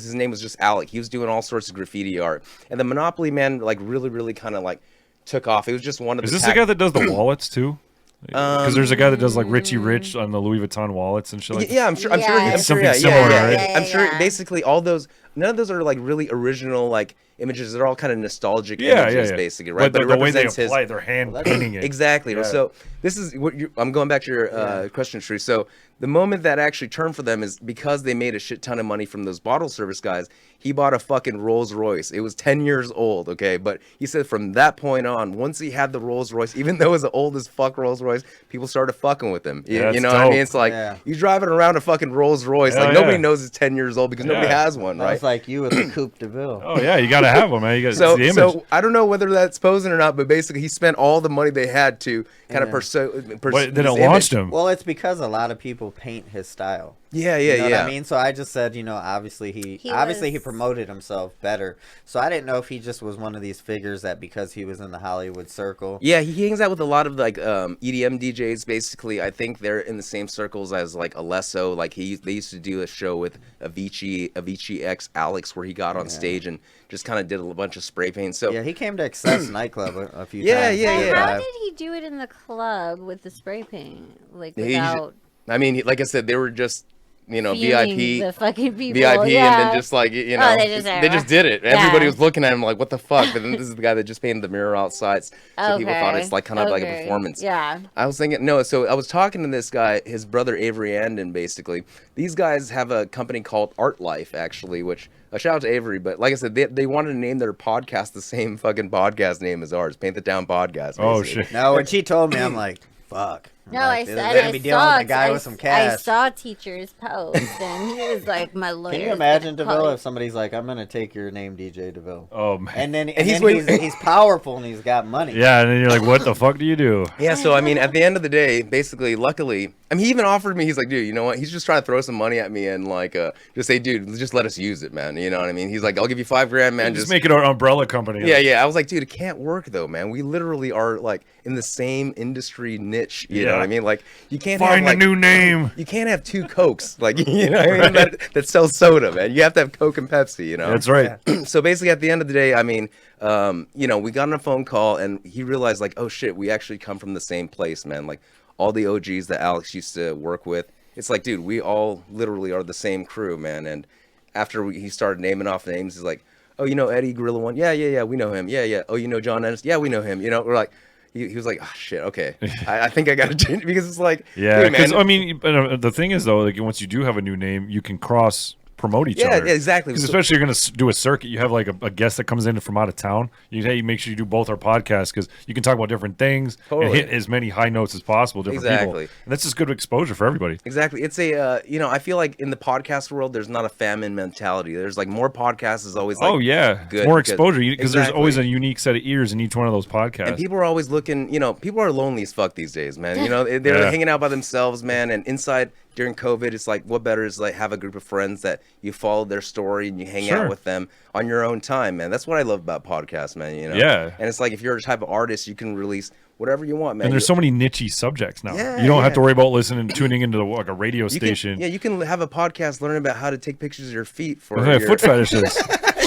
his name was just Alec. He was doing all sorts of graffiti art, and the Monopoly man like really kind of like took off. It was just one of Is the this the guy that does the wallets too? Because Um, there's a guy that does like Richie Rich on the Louis Vuitton wallets and shit like that. yeah, I'm sure. Yeah. Something Yeah, similar, yeah, right? yeah. I'm sure. Yeah. Basically, all those. None of those are like really original like images. They're all kind of nostalgic Yeah, images, yeah. basically, right? But it the way they represents his. apply it, they're hand Well, painting it. Exactly. Yeah. So this is what I'm going back to your question, True. So the moment that actually turned for them is because they made a shit ton of money from those bottle service guys. He bought a fucking Rolls Royce. It was 10 years old, okay? But he said from that point on, once he had the Rolls Royce, even though it was an old as fuck Rolls Royce, people started fucking with him. You, Yeah, you that's know what I dope. mean? It's like Yeah. you driving around a fucking Rolls Royce. Hell Like nobody yeah. knows it's 10 years old because nobody Yeah. has one, That right? was like you with the Coupe de Ville. Oh yeah, you gotta have them, man. You got So, the image. so I don't know whether that's posing or not, but basically he spent all the money they had to kind of Yeah. pursue. But then it launched him. Well, it's because a lot of people paint his style. Yeah, You yeah, know yeah. what I mean? So I just said, obviously he was- promoted himself better. So I didn't know if he just was one of these figures that because he was in the Hollywood circle. Yeah, he hangs out with a lot of like EDM DJs. Basically, I think they're in the same circles as like Alesso. Like they used to do a show with Avicii X Alex, where he got on stage and just kind of did a bunch of spray paint. So Yeah, he came to Excess nightclub a few Yeah, times. yeah, But yeah. how did he do it in the club with the spray paint? Like He- without I mean, like I said, they were just fuming VIP. the fucking people. VIP, yeah. and then just like they just did it. Yeah. Everybody was looking at him like, "What the fuck?" But then this is the guy that just painted the mirror outside, so people thought it's like kind of like a performance. Yeah. I was thinking, no, so I was talking to this guy, his brother Avery Andon, basically. These guys have a company called Art Life, actually, which, a shout out to Avery, but like I said, they wanted to name their podcast the same fucking podcast name as ours, Paint the Town Podcast. Oh basically. shit. No, when she told me, I'm like, fuck. I'm No, like, I they're gonna be dealing with a guy with some I cash. saw teachers post, and he was like, "My lawyer." Can you imagine, DeVille, if somebody's like, I'm gonna take your name, DJ DeVille, Oh man. and then he's he's powerful and he's got money. Yeah, and then you're like, what the fuck do you do? Yeah, so I mean, at the end of the day, basically, luckily, I mean, he even offered me. He's like, dude, you know what? He's just trying to throw some money at me and like, just say, dude, just let us use it, man. You know what I mean? He's like, I'll give you $5,000, man. Just make it our umbrella company. Yeah, yeah. I was like, dude, it can't work though, man. We literally are like in the same industry niche. You know Yeah. what I mean? Like, you can't Find have, a like, new name. You can't have two Cokes, like you know, what I mean? that sells soda, man. You have to have Coke and Pepsi, you know. That's right. So basically, at the end of the day, I mean, we got on a phone call and he realized, like, oh shit, we actually come from the same place, man. Like all the OGs that Alex used to work with. It's like, dude, we all literally are the same crew, man. And after he started naming off names, he's like, oh, Eddie Gorilla One, yeah, we know him, yeah. Oh, John Ennis, yeah, we know him. We're like. He was like, oh shit, okay. I think I got to change because it's like, Yeah, dude, because man, I mean, the thing is though, like once you do have a new name, you can cross promote each Yeah, other. exactly. Because So- especially you're going to do a circuit. You have like a guest that comes in from out of town. Hey, make sure you do both our podcasts because you can talk about different things Totally. and hit as many high notes as possible, different Exactly. people. And that's just good exposure for everybody. Exactly. It's a, I feel like in the podcast world, there's not a famine mentality. There's like more podcasts is always like, Oh, yeah. good More because- exposure because there's always a Exactly. unique set of ears in each one of those podcasts. And people are always looking, people are lonely as fuck these days, man. They're Yeah. hanging out by themselves, man. And inside during COVID, it's like, what better is like have a group of friends that you follow their story and you hang Sure. out with them on your own time, man. That's what I love about podcasts, man. Yeah. And it's like if you're a type of artist, you can release whatever you want, man. And there's so many niche subjects now. Yeah, you don't have yeah. to worry about tuning into like a radio you station. Can, you can have a podcast learning about how to take pictures of your feet for Okay, your, foot fetishes.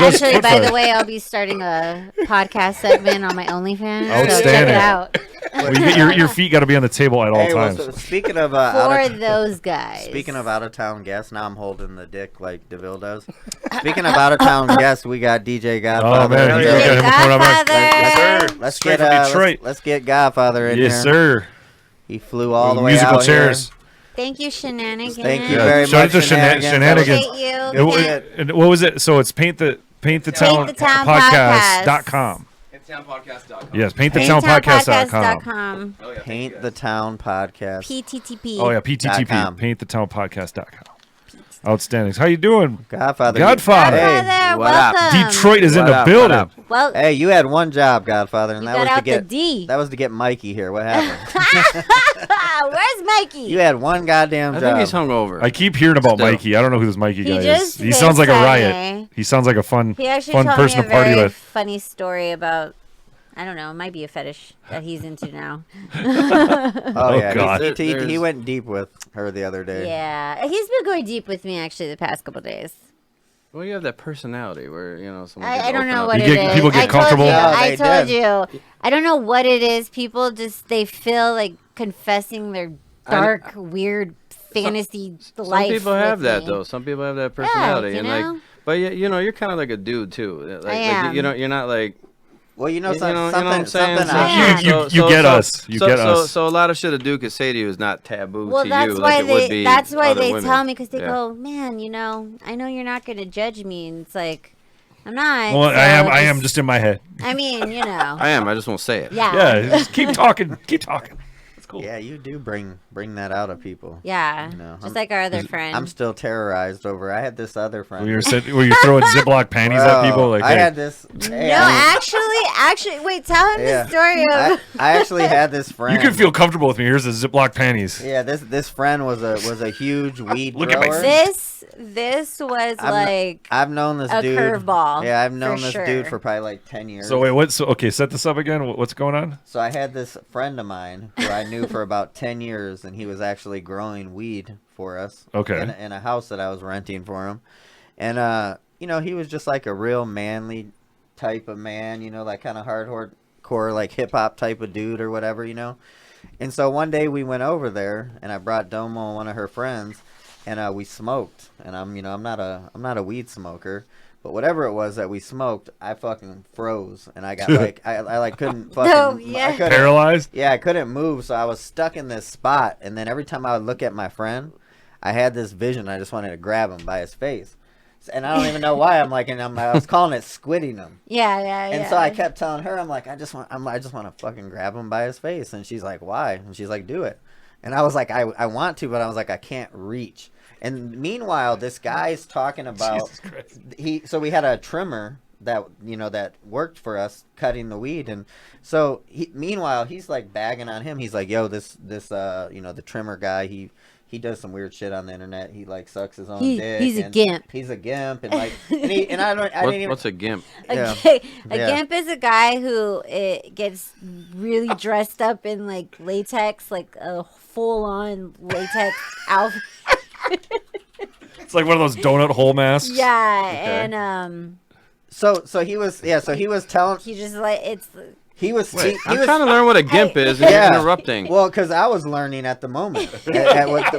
Actually, by the way, I'll be starting a podcast segment on my OnlyFans. So check Outstanding. it out. Well, you get your feet got to be on the table at all Hey, well, times. so speaking of For those guys. speaking of out of town guests, now I'm holding the dick like DeVille does. Speaking of out of town guests, we got DJ Godfather. man, in you here. got him coming up next. Godfather. Let's Straight get from Detroit. let's get Godfather in Yes, here. sir. He flew all the way Musical out chairs. Thank you, Shenanigans. Thank you Yeah, very shout out much. to Shenanigans. Appreciate you. It wa- and what was it? So it's paint the town podcast.com. Podcast.com. Yes, paint the Paint town the podcast.com. Oh, yeah, Paint the Town Podcast. PTTP. Oh yeah, PTTP. .com. Paint the town podcast.com. Outstanding. How you doing? Godfather. Godfather. Godfather, what up? welcome. Detroit is in What the up, building. what up? Well, Hey, you had one job, Godfather, and you that got was to out the get D. that was to get Mikey here. What happened? Where's Mikey? You had one goddamn I job. think he's hungover. I keep hearing about Still. Mikey. I don't know who this Mikey He guy is. just He sounds like a FaceTimed riot. me. He sounds like a fun He actually fun told person me to a party very with. funny story about, I don't know, it might be a fetish that he's into now. Oh yeah, God. he went deep with her the other day. Yeah, he's been going deep with me actually the past couple days. Well, you have that personality where someone. I don't know up. what You it get- is. people get I comfortable? Told you, No, I they told did. you. I don't know what it is. People just they feel like confessing their dark, weird fantasy life. Some people have with that me. though. Some people have that personality, you and know? like, but you're kind of like a dude too. Like, am. you're not like. Well, you know, You know something, what I'm saying? something. So- Yeah. You get us. You get us. So a lot of shit a dude could say to you is not taboo Well, to that's you. why like it would be That's why other they women. tell me because they Yeah. go, man, I know you're not gonna judge me, and it's like, I'm not. Well, so I am just in my head. I mean, I am. I just won't say it. Yeah. Yeah, just keep talking. Keep talking. That's cool. Yeah, you do bring that out of people. Yeah. You know, Just I'm- like our other friend. I'm still terrorized over. I had this other friend. Were you throwing Ziploc panties at Bro, people? Like, I hey, had this. Hey, No, I, actually, wait. Tell him Yeah. the story of. I actually had this friend. you can feel comfortable with me. Here's the Ziploc panties. Yeah, this friend was a huge weed Look at my grower. This was I'm like I've known this a dude. curveball, Yeah, I've known for this sure. dude for probably like 10 years. So wait, okay, set this up again. What's going on? So I had this friend of mine who I knew for about 10 years, and he was actually growing weed for us. Okay. In a house that I was renting for him. And, he was just like a real manly type of man, like kind of hardcore, like hip-hop type of dude or whatever, And so one day we went over there, and I brought Domo and one of her friends, and we smoked. And I'm not a weed smoker. But whatever it was that we smoked, I fucking froze, and I got like I like couldn't fucking No, yeah. I couldn't, Paralyzed? yeah, I couldn't move, so I was stuck in this spot. And then every time I would look at my friend, I had this vision. I just wanted to grab him by his face, and I don't even know why. I was calling it squidding him. yeah. And so I kept telling her, I'm like, I just want to fucking grab him by his face. And she's like, why? And she's like, do it. And I was like, I want to, but I was like, I can't reach. And meanwhile, this guy's talking about Jesus Christ. so we had a trimmer that that worked for us cutting the weed, and so meanwhile he's like bagging on him. He's like, yo, this the trimmer guy, he does some weird shit on the internet. He like sucks his own dick. He's a and gimp. He's a gimp, and like and I didn't even. What's a gimp? Yeah. A Yeah. gimp is a guy who gets really dressed up in like latex, like a full-on latex outfit. It's like one of those donut hole masks. Yeah, and So he was telling. he just like it's He was. Wait, he I'm was trying to learn what a gimp is, and Yeah. you're interrupting. well, because I was learning at the moment. At what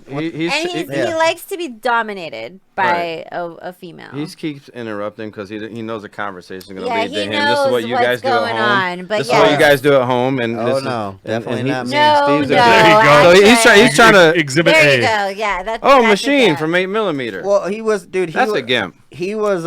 He's, And he likes to be dominated by a female. he keeps interrupting because he knows the conversation is going to Yeah, lead he to him. knows This is what you what's guys do going at home. on, but this is what yeah. you guys do at home. And Oh, this is, no, and definitely he- not me. No, Steve's no. There you go. So he's actually- trying to. Exhibit There A. you go. Yeah, that's. Oh, that's machine it. from 8mm. Well, he was, dude. That's a gimp. He was.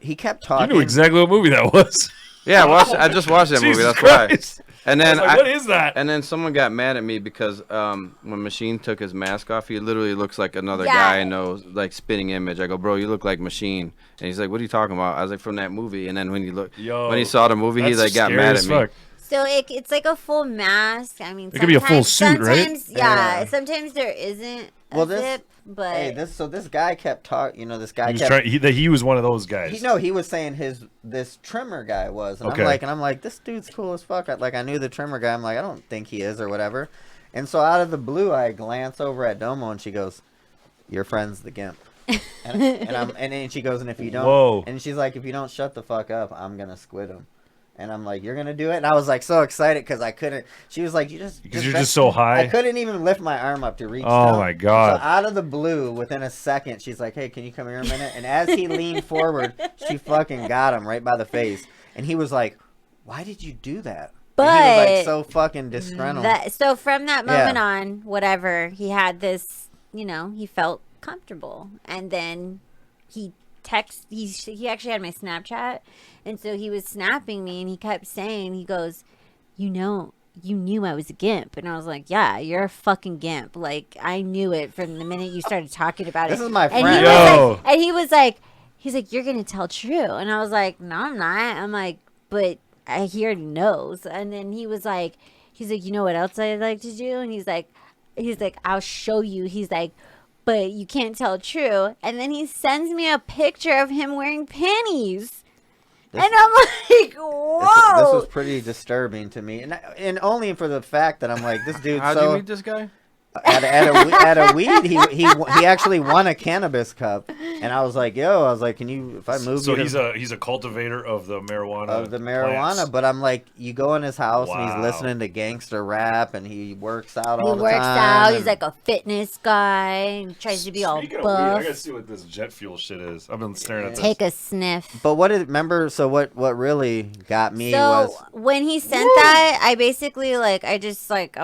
He kept You talking. knew exactly what movie that was. Yeah, I just watched that movie. Jesus That's Christ. why. And I then was like, what is that? And then someone got mad at me because when Machine took his mask off, he literally looks like another Yeah. guy I know, like spitting image. I go, bro, you look like Machine. And he's like, what are you talking about? I was like, from that movie. And then when he saw the movie, he That's like got scary mad as at me. fuck. So it's like a full mask. I mean, It could be a full suit, right? sometimes, Yeah. Sometimes there isn't a Well, this- zip, but Hey, this guy kept talking. You know, this guy He was kept. trying. He was one of those guys. He was saying this trimmer guy was, and Okay. I'm like, this dude's cool as fuck. I knew the trimmer guy. I'm like, I don't think he is or whatever. And so out of the blue, I glance over at Domo, and she goes, "Your friend's the gimp." and then she goes, and if you don't, Whoa. and she's like, if you don't shut the fuck up, I'm gonna squid him. And I'm like, you're gonna do it? And I was like so excited because I couldn't. She was like, Because you're just so high. I couldn't even lift my arm up to reach. Oh down. my God. So out of the blue, within a second, she's like, "Hey, can you come here a minute?" And as he leaned forward, she fucking got him right by the face. And he was like, "Why did you do that?" And he was like But so fucking disgruntled. so from that moment Yeah. on, whatever, he had this, he felt comfortable. And then he he actually had my Snapchat, and so he was snapping me, and he kept saying, he goes, you knew I was a gimp. And I was like, yeah, you're a fucking gimp. Like, I knew it from the minute you started talking about This it. is my And friend. he was like, he's like, you're gonna tell Tru. And I was like, no, I'm not. I'm like, but he already knows. And then he's like, you know what else I'd like to do? And he's like, I'll show you. He's like, but you can't tell Tru. And then he sends me a picture of him wearing panties. And I'm like, whoa. This was pretty disturbing to me, and only for the fact that I'm like, this dude. How'd so you meet this guy? at a weed, he actually won a cannabis cup, and I was like, can you, if I move So you to he's a cultivator of the marijuana. of the marijuana, plants. but I'm like, you go in his house and Wow. he's listening to gangster rap, and he works out He all the works time. out. He's and- like a fitness guy. And tries to be all Speaking of weed, I buff. gotta see what this jet fuel shit is. I've been staring at this. Take a sniff. But what really got me So was when he sent that, I basically I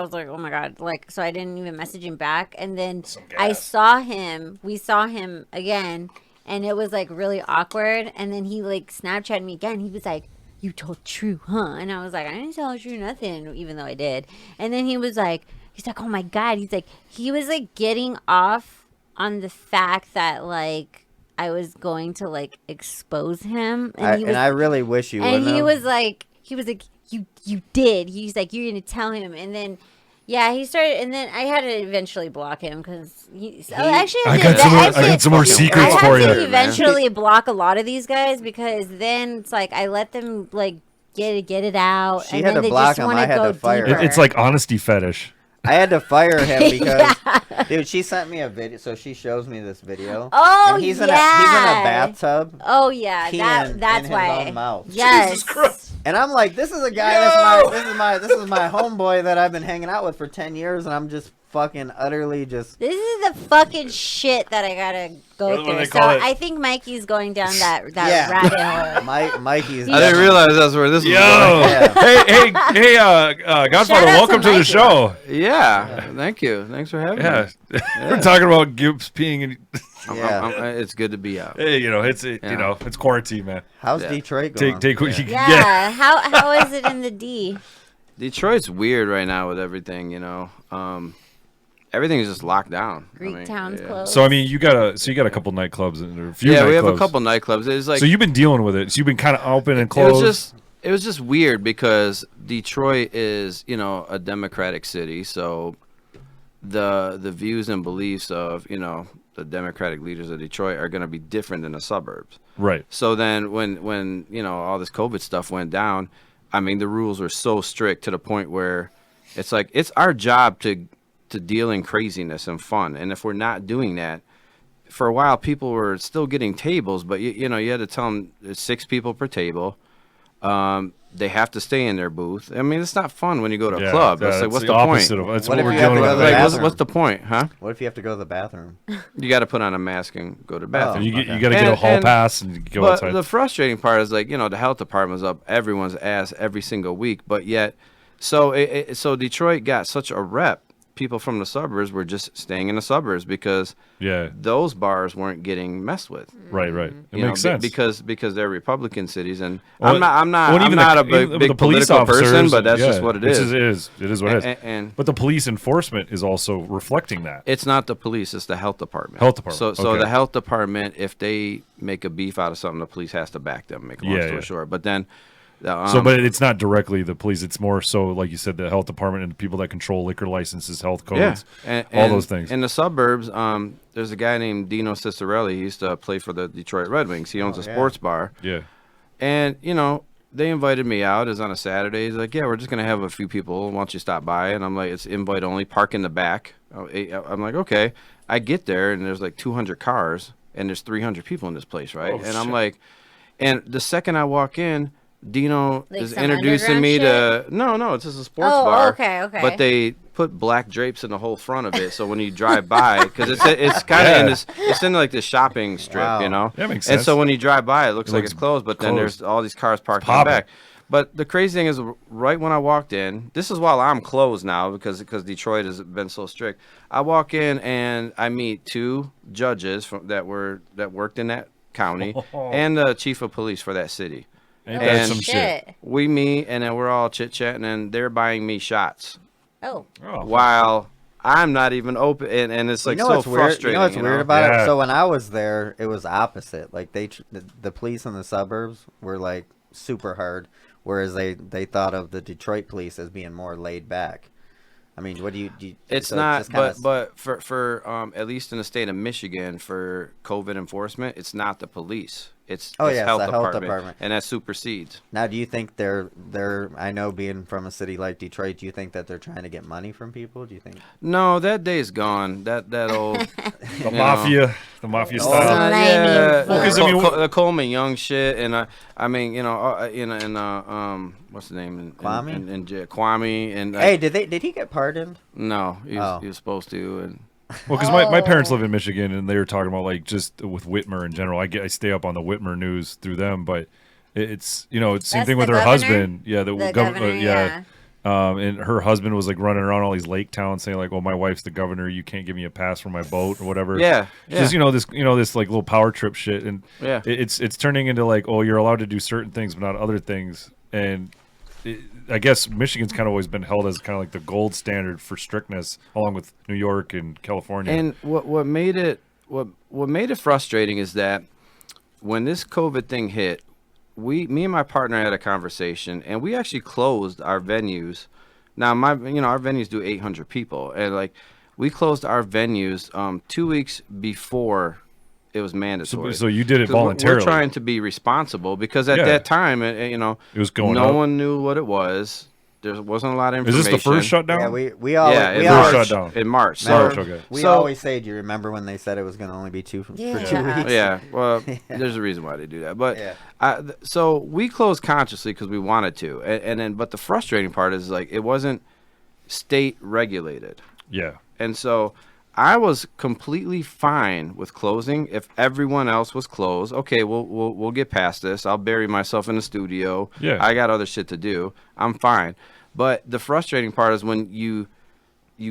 was like, oh my God. So I didn't even message him back. And then Some we gas. saw him again, and it was really awkward. And then he Snapchatted me again. He was like, you told Tru, huh? And I was like, I didn't tell Tru nothing, even though I did. And then he's like, oh my God. He was getting off on the fact that I was going to expose him. And I really wish you and wouldn't he have. was like, you did. He's like, you're gonna tell him. And then, yeah, he started. And then I had to eventually block him because actually, I got some more secrets I for had to you. eventually block a lot of these guys because then it's I let them get it out. She and had then to they block just him. wanna I had go to fire deeper. her. It's like honesty fetish. I had to fire him because, dude, she sent me a video. So she shows me this video. Oh, and he's yeah. in a bathtub, Oh yeah, peeing that's in why. his own mouth. Yes. Jesus Christ. And I'm like, this is a guy this is my homeboy that I've been hanging out with for 10 years, and I'm just fucking utterly just. This is the fucking shit that I gotta go What do through. they So call it? I think Mikey's going down that Yeah. rabbit hole. Mikey's. I didn't realize that's where this was Yo, going. Yeah. hey, Godfather, Shout out welcome to to the Mikey. show. Yeah, thank you. Thanks for having Yeah, me. we're talking about gimps peeing, and Yeah. It's good to be out. hey, it's quarantine, man. How's Yeah. Detroit going? Take what you can Yeah. get. How is it in the D? Detroit's weird right now with everything, everything's just locked down. Greek town's closed. So I mean, you got a couple nightclubs and a few. Yeah, we have a nightclubs. couple nightclubs. It's like So you've been dealing with it. So you've been kind of open and it closed. was just weird because Detroit is, a democratic city, so the views and beliefs of, the democratic leaders of Detroit are going to be different than the suburbs. Right. So then when all this COVID stuff went down, I mean, the rules were so strict to the point where it's like it's our job to deal in craziness and fun. And if we're not doing that, for a while people were still getting tables, but you had to tell them there's 6 people per table. They have to stay in their booth. I mean, it's not fun when you go to a Yeah, club. yeah, It's like, that's what's the the point? opposite of that's What what if we're you have dealing to go with. to the Like, bathroom? what's the point, huh? What if you have to go to the bathroom? You got to put on a mask and go to the bathroom. You, Okay. you got to get a And- hall and- pass and go But outside. the frustrating part is, like, the health department's up everyone's ass every single week, but yet, so Detroit got such a rep. People from the suburbs were just staying in the suburbs because Yeah, those bars weren't getting messed with. right. It You know, makes sense. because they're Republican cities, and Well, I'm not well, I'm even not a even big the police political person, officers, but that's yeah, just what it it's is. just- It is what it is. And But the police enforcement is also reflecting that. it's not the police; it's the health department. Health department, So okay. the health department, if they make a beef out of something, the police has to back them. Make a long Yeah, story yeah. short, but then. But it's not directly the police. It's more so, like you said, the health department and the people that control liquor licenses, health codes, all those things. In the suburbs, there's a guy named Dino Cicerelli. He used to play for the Detroit Red Wings. He owns a yeah. sports bar. Yeah. And, they invited me out. It was on a Saturday. He's like, yeah, we're just going to have a few people. Why don't you stop by? And I'm like, it's invite only. Park in the back. I'm like, okay. I get there, and there's like 200 cars, and there's 300 people in this place, right? Oh, and I'm shit. like, and the second I walk in, Dino Like is some introducing me to no, it's just a sports bar. Okay. But they put black drapes in the whole front of it, so when you drive by, because it's kind of in this, it's in like the shopping strip, Wow. That makes And sense. so when you drive by, it looks like looks it's closed, but then closed. there's all these cars parked in the popping. back. But the crazy thing is, right when I walked in, this is while I'm closed now because Detroit has been so strict. I walk in and I meet two judges that worked in that county and the chief of police for that city. Ain't that And some shit? We meet, and then we're all chit-chatting, and they're buying me shots Oh. Oh. while I'm not even open, and it's like you know so what's weird? frustrating. You know what's weird about Yeah. it? So when I was there, it was opposite. Like the police in the suburbs were like super hard, whereas they thought of the Detroit police as being more laid back. I mean, what do you? It's so not, just kinda but for at least in the state of Michigan, for COVID enforcement, it's not the police. It's Oh, it's yeah, it's health the health department, department. and that supersedes. Now, do you think they're? I know, being from a city like Detroit, do you think that they're trying to get money from people? Do you think? No, that day's gone. That old The mafia Oh, style. Slimy yeah, fuck. 'cause, I mean, the Coleman Young shit, and I mean, what's the name? Kwame? And Kwame, and Hey, did he get pardoned? no, he was, Oh. he was supposed to, and Well, because my parents Oh. live in Michigan, and they were talking about, like, just with Whitmer in general. I stay up on the Whitmer news through them, but it's it's same That's thing with the her governor? husband. Yeah, The gov- governor, yeah. And her husband was like running around all these lake towns saying like, "Well, my wife's the governor. You can't give me a pass for my boat or whatever." yeah, Just this like little power trip shit, and Yeah. it's turning into like, oh, you're allowed to do certain things but not other things, and I guess Michigan's kind of always been held as kind of like the gold standard for strictness, along with New York and California. And what made it frustrating is that when this COVID thing hit, me and my partner had a conversation, and we actually closed our venues. Now our venues do 800 people, and like we closed our venues 2 weeks before it was mandatory. So you did it 'Cause we're voluntarily. trying to be responsible because at Yeah. that time, it was going no up. one knew what it was. There wasn't a lot of Is information. this the first shutdown? Yeah, we all Yeah, we in all First shutdown. in March. March, So okay. we So- always say, do you remember when they said it was going to only be for 2 weeks? yeah, well, there's a reason why they do that. But Yeah. so we closed consciously because we wanted to, and then but the frustrating part is like it wasn't state regulated, Yeah. and so I was completely fine with closing if everyone else was closed. Okay, we'll get past this. I'll bury myself in the studio. Yeah. I got other shit to do. I'm fine. But the frustrating part is when you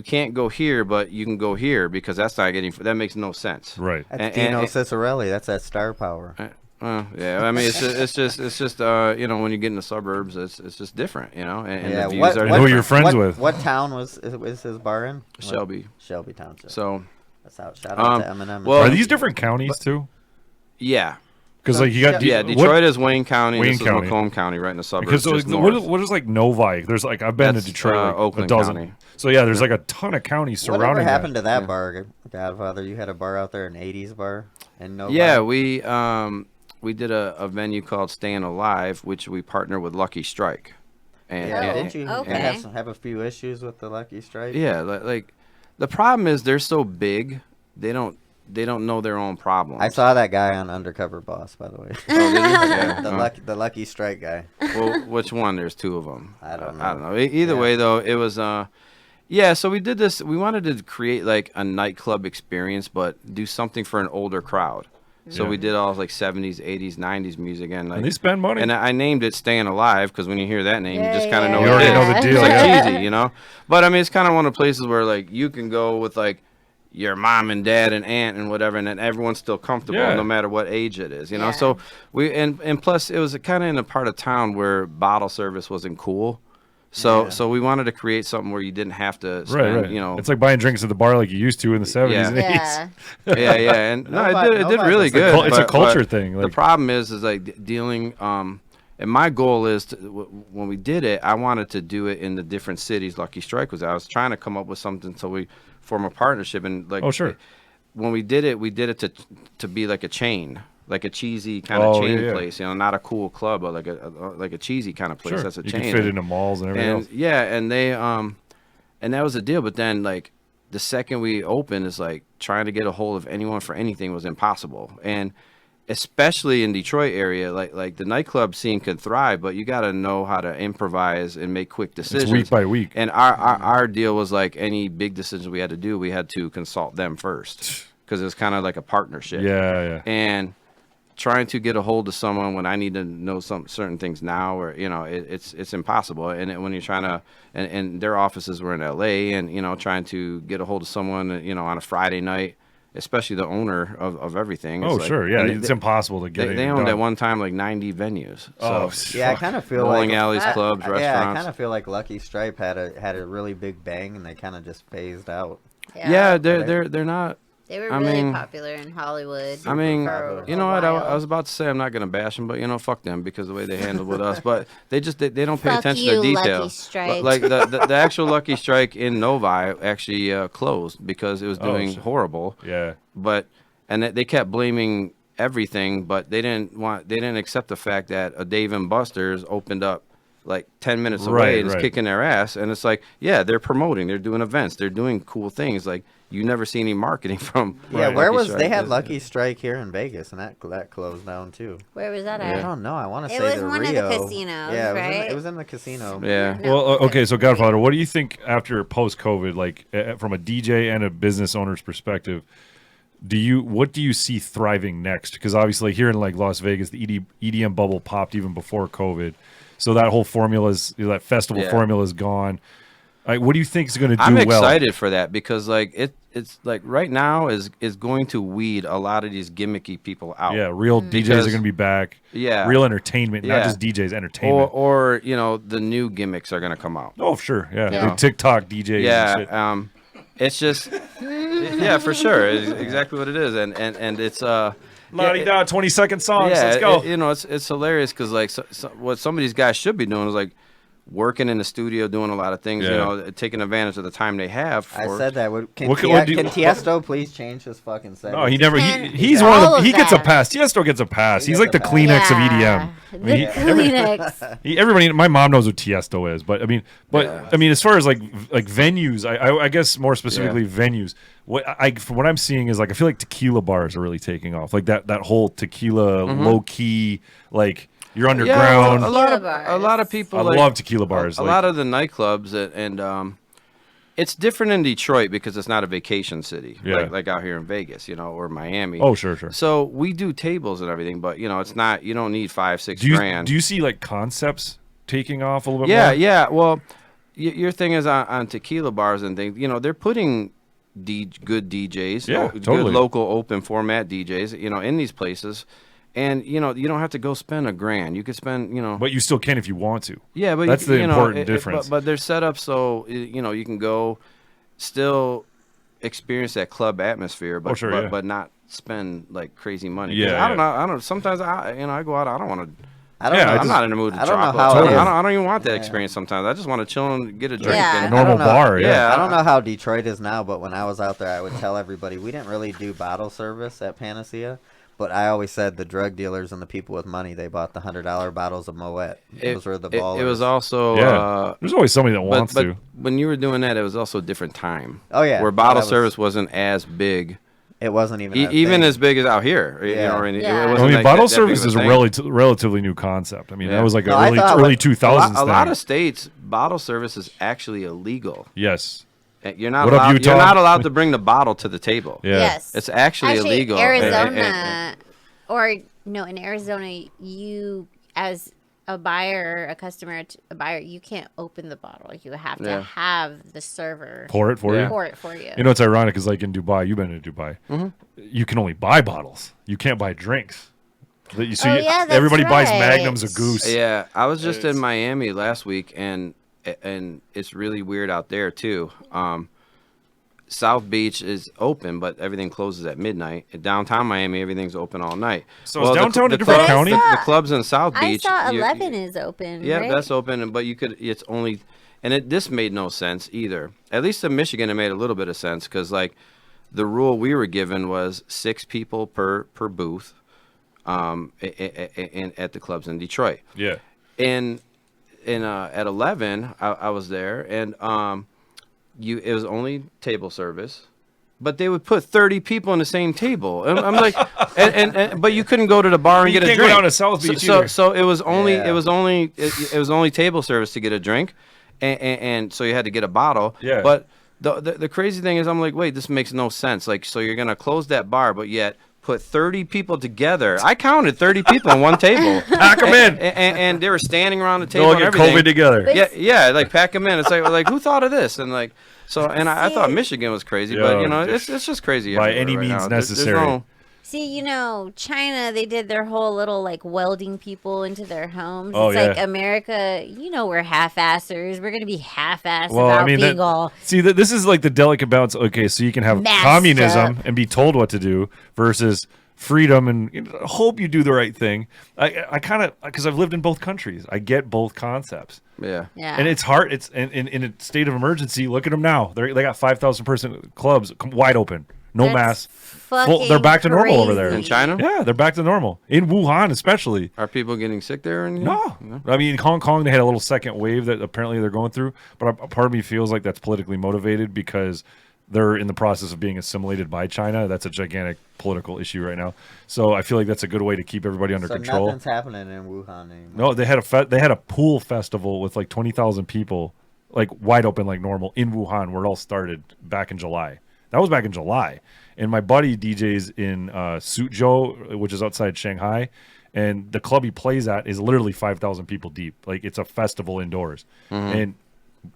can't go here, but you can go here because that's not getting. That makes no sense. Right. That's And- Dino and- Cicerelli. That's that star power. Yeah, I mean, it's just when you get in the suburbs, it's just different, and Yeah, the views what- are And who different. you're friends with. What town was his bar in? Shelby. Shelby Township. So, That's out. Shout out to Eminem. well- Are these different counties too? yeah. Because like you got Yeah, Detroit is Wayne County. Wayne This County. is Macomb County, right in the suburbs. Because so, just what north. is like Novi? There's like I've been That's, to Detroit like, a Oakland dozen. County. So yeah, there's like a ton of counties Whatever surrounding happened that. to that bar, Godfather? You had a bar out there, an '80s bar, and no. Yeah, we did a venue called Staying Alive, which we partnered with Lucky Strike. And, Yeah, and- did you Okay. have a few issues with the Lucky Strike? Yeah, like the problem is they're so big, they don't they don't know their own problems. I saw that guy on Undercover Boss, by the way. Oh, did you? Yeah. The lucky strike guy. Well, which one? There's two of them. I don't know. I don't know. Either Yeah. way, though, it was. So we did this. We wanted to create like a nightclub experience, but do something for an older crowd. So we did all like 70s, 80s, 90s music, and like And they spend money. And I named it "Staying Alive" because when you hear that name, you just kind of know You what already it know is. the deal, It's like yeah. cheesy, you know. But I mean, it's kind of one of the places where like you can go with like your mom and dad and aunt and whatever, and then everyone's still comfortable Yeah. no matter what age it is, you know. Yeah. So we and plus it was kind of in a part of town where bottle service wasn't cool. So we wanted to create something where you didn't have to spend, Right. you know. It's like buying drinks at the bar like you used to in the 70s Yeah. and 80s. Yeah. Yeah, and no, Nobody- it did nobody- really it's a good. it's a but culture thing. the Like, problem is like dealing. And my goal is to, when we did it, I wanted to do it in the different cities. Lucky Strike was. I was trying to come up with something so we form a partnership and like. Oh, sure. When we did it to be like a chain, like a cheesy kind of Oh, chain yeah. place. You know, not a cool club, but like a cheesy kind of place. sure. That's a You chain. can fit into malls and everything And else. yeah, and they and that was the deal. But then like the second we opened, is like trying to get a hold of anyone for anything was impossible. And especially in Detroit area, like the nightclub scene could thrive, but you got to know how to improvise and make quick decisions. It's week by week. And our deal was like any big decisions we had to do, we had to consult them first because it's kind of like a partnership. Yeah. And trying to get a hold of someone when I need to know some certain things now, or you know, it's impossible. And when you're trying to, and their offices were in LA, and you know, trying to get a hold of someone, you know, on a Friday night, especially the owner of everything. Oh, it's like- sure. Yeah. and It's impossible to get They anything owned done. at one time like 90 venues. Oh, So Yeah, I fuck. kind of feel bowling like alleys, clubs, Yeah, I restaurants. kind of feel like Lucky Stripe had a really big bang, and they kind of just phased out. yeah, they're not. They were I really mean- popular in Hollywood. I mean, for you a know what? I while. was about to say I'm not gonna bash them, but you know, fuck them because the way they handled with us. But they just they don't pay Fuck attention you, to Lucky detail. Strike. Like the actual Lucky Strike in Novi actually closed because it was Oh, doing shit. horrible. Yeah. But and they kept blaming everything, but they didn't accept the fact that a Dave and Buster's opened up like 10 minutes away Right, and is right. kicking their ass. And it's like, yeah, they're promoting, they're doing events, they're doing cool things. Like you never see any marketing from. Yeah, Right. where Lucky was Strike. they had It's- Lucky Strike here in Vegas, and that closed down too. Where was that I at? don't know. I want to It say was the one of the Rio. casinos, Yeah, right? it was in the casino. Yeah. No, Well, okay. okay, so Godfather, what do you think after post-COVID, like from a DJ and a business owner's perspective? What do you see thriving next? Because obviously here in like Las Vegas, the EDM bubble popped even before COVID, so that whole that festival Yeah. formula is gone. Like, what do you think is going to do I'm well? excited for that because like it's like right now is going to weed a lot of these gimmicky people out. Yeah, real DJs are Because- going to be back. Yeah. real entertainment, not Yeah. just DJs, entertainment. Or you know the new gimmicks are gonna come out. Oh, sure, yeah, Yeah. The TikTok DJs. and shit. Yeah, it's just yeah, for sure, it's exactly what it is, and it's La-di-da, 20-second songs. yeah, Let's go. you know, it's hilarious because like what some of these guys should be doing is like working in the studio, doing a lot of things, you Yeah. know, taking advantage of the time they have. I For, said that. Can, What can Can do- Tiesto please change his fucking set? No, he never. Ten- He's all one of the. of He gets a them. pass. Tiesto gets a pass. He He's gets like the a pass. Kleenex of Yeah, EDM. I The mean, Kleenex. everybody. My mom knows who Tiesto is, but I mean, I mean, as far as like venues, I guess more specifically venues. From what I'm seeing is like I feel like tequila bars are really taking off. Like that whole tequila low key, like you're underground. Yeah, a lot of people. I like, love tequila bars. A lot of the nightclubs and it's different in Detroit because it's not a vacation city Yeah. like out here in Vegas, you know, or Miami. Oh, sure. So we do tables and everything, but you know, it's not. You don't need 5-6 grand. Do you see like concepts taking off a little bit Yeah, more? yeah. Well, your thing is on tequila bars and things. You know, they're putting good DJs, Yeah, good totally. local open format DJs, you know, in these places. And you know, you don't have to go spend $1,000. You could spend, you know, But you still can if you want to. yeah, but that's you the know, important difference. But they're set up so you know you can go, still experience that club atmosphere, but sure, but, yeah. but not spend like crazy money. 'Cause Yeah, I don't know. I don't. Sometimes I go out. I don't want to. I don't Yeah, know. I'm not in the mood to I don't know drop. how I it is. I don't even want that experience. Sometimes I just want to chill and get a drink. Yeah. And, Normal I don't know. bar, yeah. Yeah. I don't know how Detroit is now, but when I was out there, I would tell everybody we didn't really do bottle service at Panacea. But I always said the drug dealers and the people with money, they bought the $100 bottles of Moet. Those were the ballers. It was also. Yeah, there's always somebody that wants but to. when you were doing that, it was also a different time. Oh, yeah. Where Oh, bottle that was- service wasn't as big It wasn't even a Even thing. as big as out here. You Yeah. know, it Yeah. wasn't I mean, like bottle that big of service is a thing. relatively new concept. I mean, Yeah. that was like No, I thought early what- 2000s A lot thing. of states, bottle service is actually illegal. Yes. You're not What up, allowed. Utah? You're not allowed to bring the bottle to the table. Yeah. Yes. It's actually illegal. Arizona, or no, in Arizona, you as a buyer, a customer, a buyer, you can't open the bottle. You have to Yeah. have the server Pour it for Yeah. you. pour it for you. You know, it's ironic because like in Dubai, you've been to Dubai. You can only buy bottles. You can't buy drinks. Oh, yeah, that's everybody buys right. Magnums or Goose. Yeah, I was just in Miami last week, and it's really weird out there too. South Beach is open, but everything closes at midnight. In downtown Miami, everything's open all night. So is downtown a different county? The clubs in South I Beach. saw you- 11 is open. Yeah, right? that's open, but you could. It's only, and this made no sense either. At least in Michigan, it made a little bit of sense because like the rule we were given was 6 people per booth, at the clubs in Detroit. Yeah. And at 11, I was there, and it was only table service. But they would put 30 people on the same table. And I'm like, but you couldn't go to the bar and You get a can't go drink. down to South Beach so, either. so it was only Yeah. it was only table service to get a drink, and so you had to get a bottle. Yeah. But the crazy thing is, I'm like, wait, this makes no sense. Like, so you're gonna close that bar, but yet put 30 people together. I counted 30 people on one table. Pack 'em in. And they were standing around the table. They'll and get everything. COVID together. But- Yeah, like pack them in. It's like who thought of this? And like so, and I thought See- Michigan was crazy, Yeah, but you know, just- it's just crazy by everywhere any right means now. There's necessary. no- See, you know, China, they did their whole little like welding people into their homes. Oh, It's yeah. like America, you know, we're half-assers. We're going to be half-assed Well, about I mean, being all. see, this is like the delicate balance. Okay, so you can have Masked communism up. and be told what to do versus freedom and hope you do the right thing. I kind of, because I've lived in both countries, I get both concepts. Yeah. Yeah. And it's hard. It's in a state of emergency. Look at them now. They got 5,000 person clubs wide open, no That's masks. fucking They're back to normal over there. crazy. In China, Yeah, they're back to normal in Wuhan, especially. are people getting sick there? And No, I mean Hong Kong. They had a little second wave that apparently they're going through, but a part of me feels like that's politically motivated because they're in the process of being assimilated by China. That's a gigantic political issue right now. So I feel like that's a good way to keep everybody under So control. nothing's happening in Wuhan anymore. No, they had a pool festival with like 20,000 people, like wide open like normal in Wuhan, where it all started back in July. That was back in July, and my buddy DJs in Suzhou, which is outside Shanghai, and the club he plays at is literally 5,000 people deep. Like it's a festival indoors, and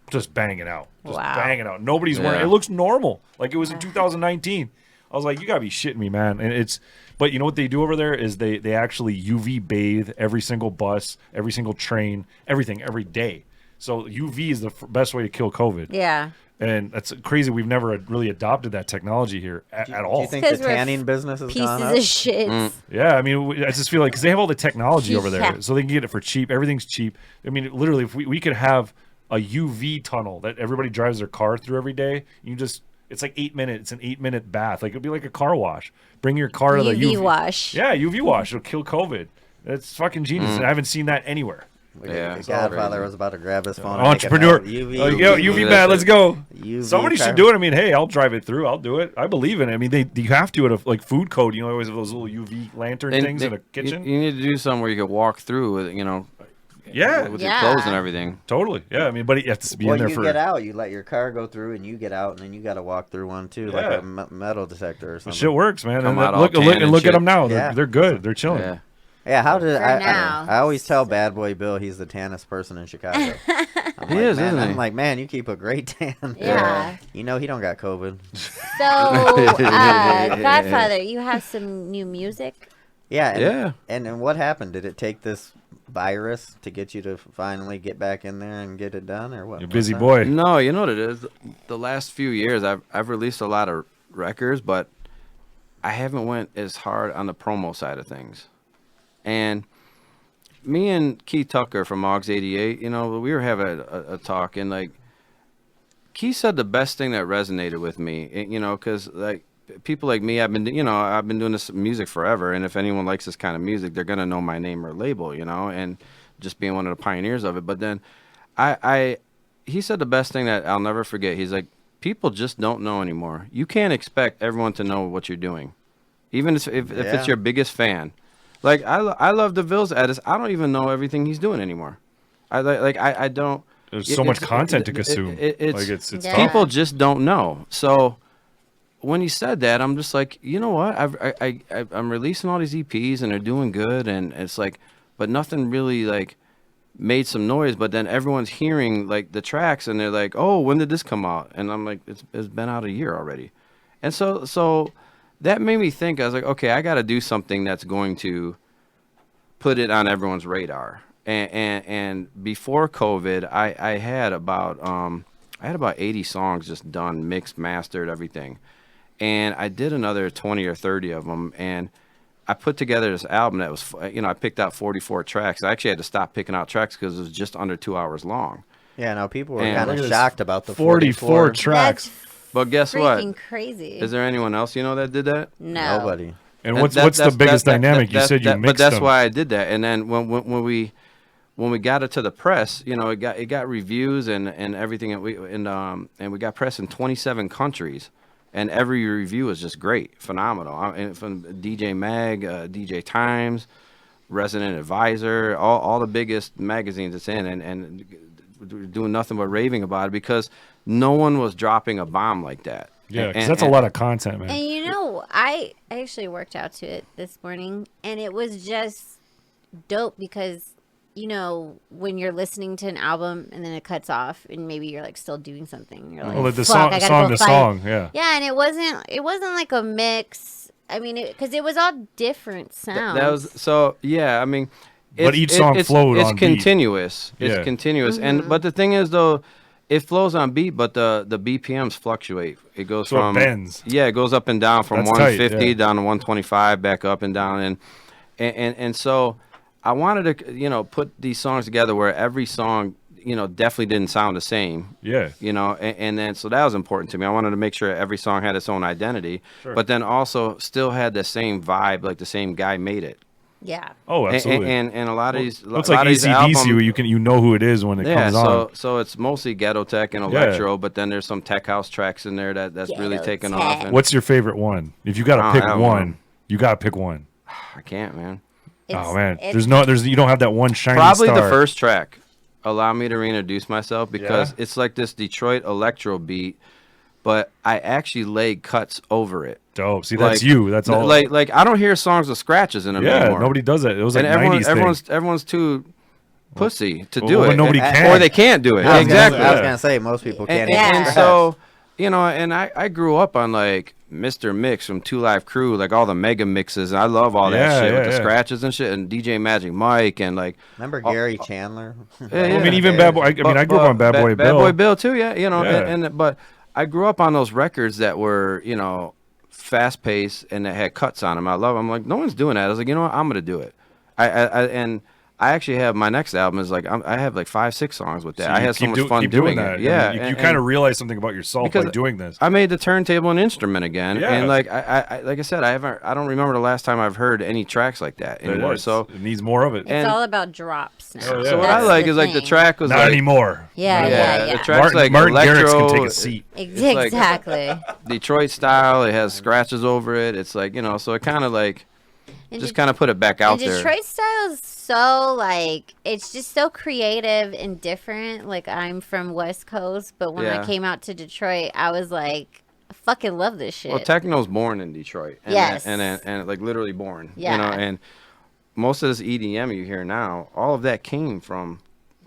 just banging out, Wow. banging out. Nobody's wearing. Yeah. It looks normal, like it was in 2019. I was like, you gotta be shitting me, man. And but you know what they do over there is they actually UV bathe every single bus, every single train, everything every day. So UV is the best way to kill COVID. Yeah. And that's crazy. We've never really adopted that technology here at Do all. you think 'Cause the we're tanning business has Pieces gone up? of shit. Yeah, I mean, I just feel like because they have all the technology over there, Yeah. so they can get it for cheap. Everything's cheap. I mean, literally, if we could have a UV tunnel that everybody drives their car through every day, you just it's like 8 minutes. It's an 8 minute bath. Like it'd be like a car wash. Bring your car to the UV UV wash. Yeah, UV wash. It'll kill COVID. It's fucking genius. And I haven't seen that anywhere. Look Yeah, at it's the all Godfather crazy. was about to grab his phone. and make a Entrepreneur. note. UV. Yo, UV bad. Let's go. UV Somebody should car- do it. I mean, hey, I'll drive it through. I'll do it. I believe in it. I mean, you have to at a like food code. You know, always have those little UV lantern And things in a kitchen. You need to do something where you could walk through with, yeah, with Yeah. your clothes and everything. totally. Yeah, I mean, but you have to be When in there you for. get out, you let your car go through, and you get out, and then you got to walk through one too, like Yeah. a metal detector or something. Shit works, man. Come And out all look, tan and and look at shit. them now. Yeah. They're good. They're chilling. Yeah. Yeah, how did For I? now. I always tell Bad Boy Bill he's the tannest person in Chicago. I'm He like, is, man, isn't he? I'm like, man, you keep a great tan. Yeah. You know he don't got COVID. So, Godfather, you have some new music? Yeah. And, Yeah. And what happened? Did it take this virus to get you to finally get back in there and get it done, or what? You're a busy What's boy. No, you know what it is? The last few years, I've released a lot of records, but I haven't went as hard on the promo side of things. And me and Keith Tucker from Augs 88, we were having a talk, and like Keith said the best thing that resonated with me, because like people like me, I've been doing this music forever, and if anyone likes this kind of music, they're gonna know my name or label, and just being one of the pioneers of it. But then he said the best thing that I'll never forget. He's like, people just don't know anymore. You can't expect everyone to know what you're doing, even if it's your biggest fan. Like I love DeVille's edits. I don't even know everything he's doing anymore. I don't. There's so much content to consume. It's Yeah. tough. People just don't know. So when he said that, I'm just like, you know what? I'm releasing all these EPs and they're doing good, and it's like, but nothing really like made some noise. But then everyone's hearing like the tracks and they're like, oh, when did this come out? And I'm like, it's been out a year already. And so that made me think. I was like, okay, I got to do something that's going to put it on everyone's radar. And before COVID, I had about 80 songs just done, mixed, mastered, everything. And I did another 20 or 30 of them, and I put together this album that was, I picked out 44 tracks. I actually had to stop picking out tracks because it was just under 2 hours long. Yeah, no, people were And- kind Look of at this shocked about the 44 tracks. But guess what? freaking crazy. Is there anyone else that did that? No. Nobody. And That- what's that- the that's- biggest that- dynamic? You that- said you that- mixed But that's them. why I did that. And then when we got it to the press, it got reviews and everything, and we got press in 27 countries, and every review was just great, phenomenal. And from DJ Mag, DJ Times, Resident Advisor, all the biggest magazines it's in, and doing nothing but raving about it because no one was dropping a bomb like that. Yeah, because And- that's a and- lot of content, man. And I actually worked out to it this morning, and it was just dope because when you're listening to an album and then it cuts off, and maybe you're like still doing something, you're like, Well, the "Fuck, I gotta song go to fight." song, yeah. Yeah, and it wasn't like a mix. I mean, because it was all different sounds. That was so. Yeah, I mean, But each song flowed It's on beat. continuous. It's Yeah. continuous, Mm-hmm. and but the thing is though, it flows on beat, but the BPMs fluctuate. It goes So it from bends. Yeah, it goes up and down from That's tight, 150 yeah. down to 125, back up and down, and so I wanted to put these songs together where every song definitely didn't sound the same. Yeah. And then so that was important to me. I wanted to make sure every song had its own identity, but then also still had the same vibe, like the same guy made it. Yeah. Oh, absolutely. And a lot of these, It's a like lot of these AC/DC, album- where you know who it is when it yeah, comes on. so it's mostly ghetto tech and Yeah. electro, but then there's some tech house tracks in there that's really Ghetto taken tech. off. And What's your favorite one? If you got to Oh, pick I don't one, know. you got to pick one. I can't, man. Oh man, it's- you don't have that one shiny Probably star. the first track. Allow me to reintroduce myself because Yeah? it's like this Detroit electro beat, but I actually laid cuts over it. Dope. See, that's Like- you. That's all. Like I don't hear songs with scratches in them yeah, anymore. nobody does that. It was like and 90s thing. everyone's too pussy to Well, do when it. nobody And- can. or they can't do it. I was Exactly. Gonna, I was Yeah. gonna say most people can't. And, even Yeah. and scratch. so and I grew up on like Mr. Mix from Two Live Crew, like all the mega mixes. And I love all that Yeah, shit with yeah, the yeah. scratches and shit, and DJ Magic Mike and like. Remember Gary Chandler? Yeah, I mean, even Yeah. Bad Boy. I grew up on Bad Boy Bill. Bad Boy Bill too, yeah. Yeah. But I grew up on those records that were fast paced and that had cuts on them. I love them. I'm like, no one's doing that. I was like, you know what? I'm gonna do it. I actually have my next album is like I have like 5-6 songs with that. I you had so keep much fun keep doing that. it. Yeah, you and- kind of realize something about yourself by because doing this. I made the turntable an instrument again, Yeah. and like I said, I don't remember the last time I've heard any tracks like that anymore. It So needs more of it. It's and- all about drops now. Oh, yeah. so what I That's like the is like the thing. track was Not like anymore. Yeah, yeah, yeah. the track's like Martin Garrix electro. can take a seat. like- Exactly. Detroit style. It has scratches over it. It's like so it kind of like And just Det- kind of put it back out and there. Detroit style is so like it's just so creative and different. Like I'm from West Coast, but when Yeah. I came out to Detroit, I was like, I fucking love this shit. Well, techno's born in Detroit. And Yes. and like literally born. Yeah. And most of this EDM you hear now, all of that came from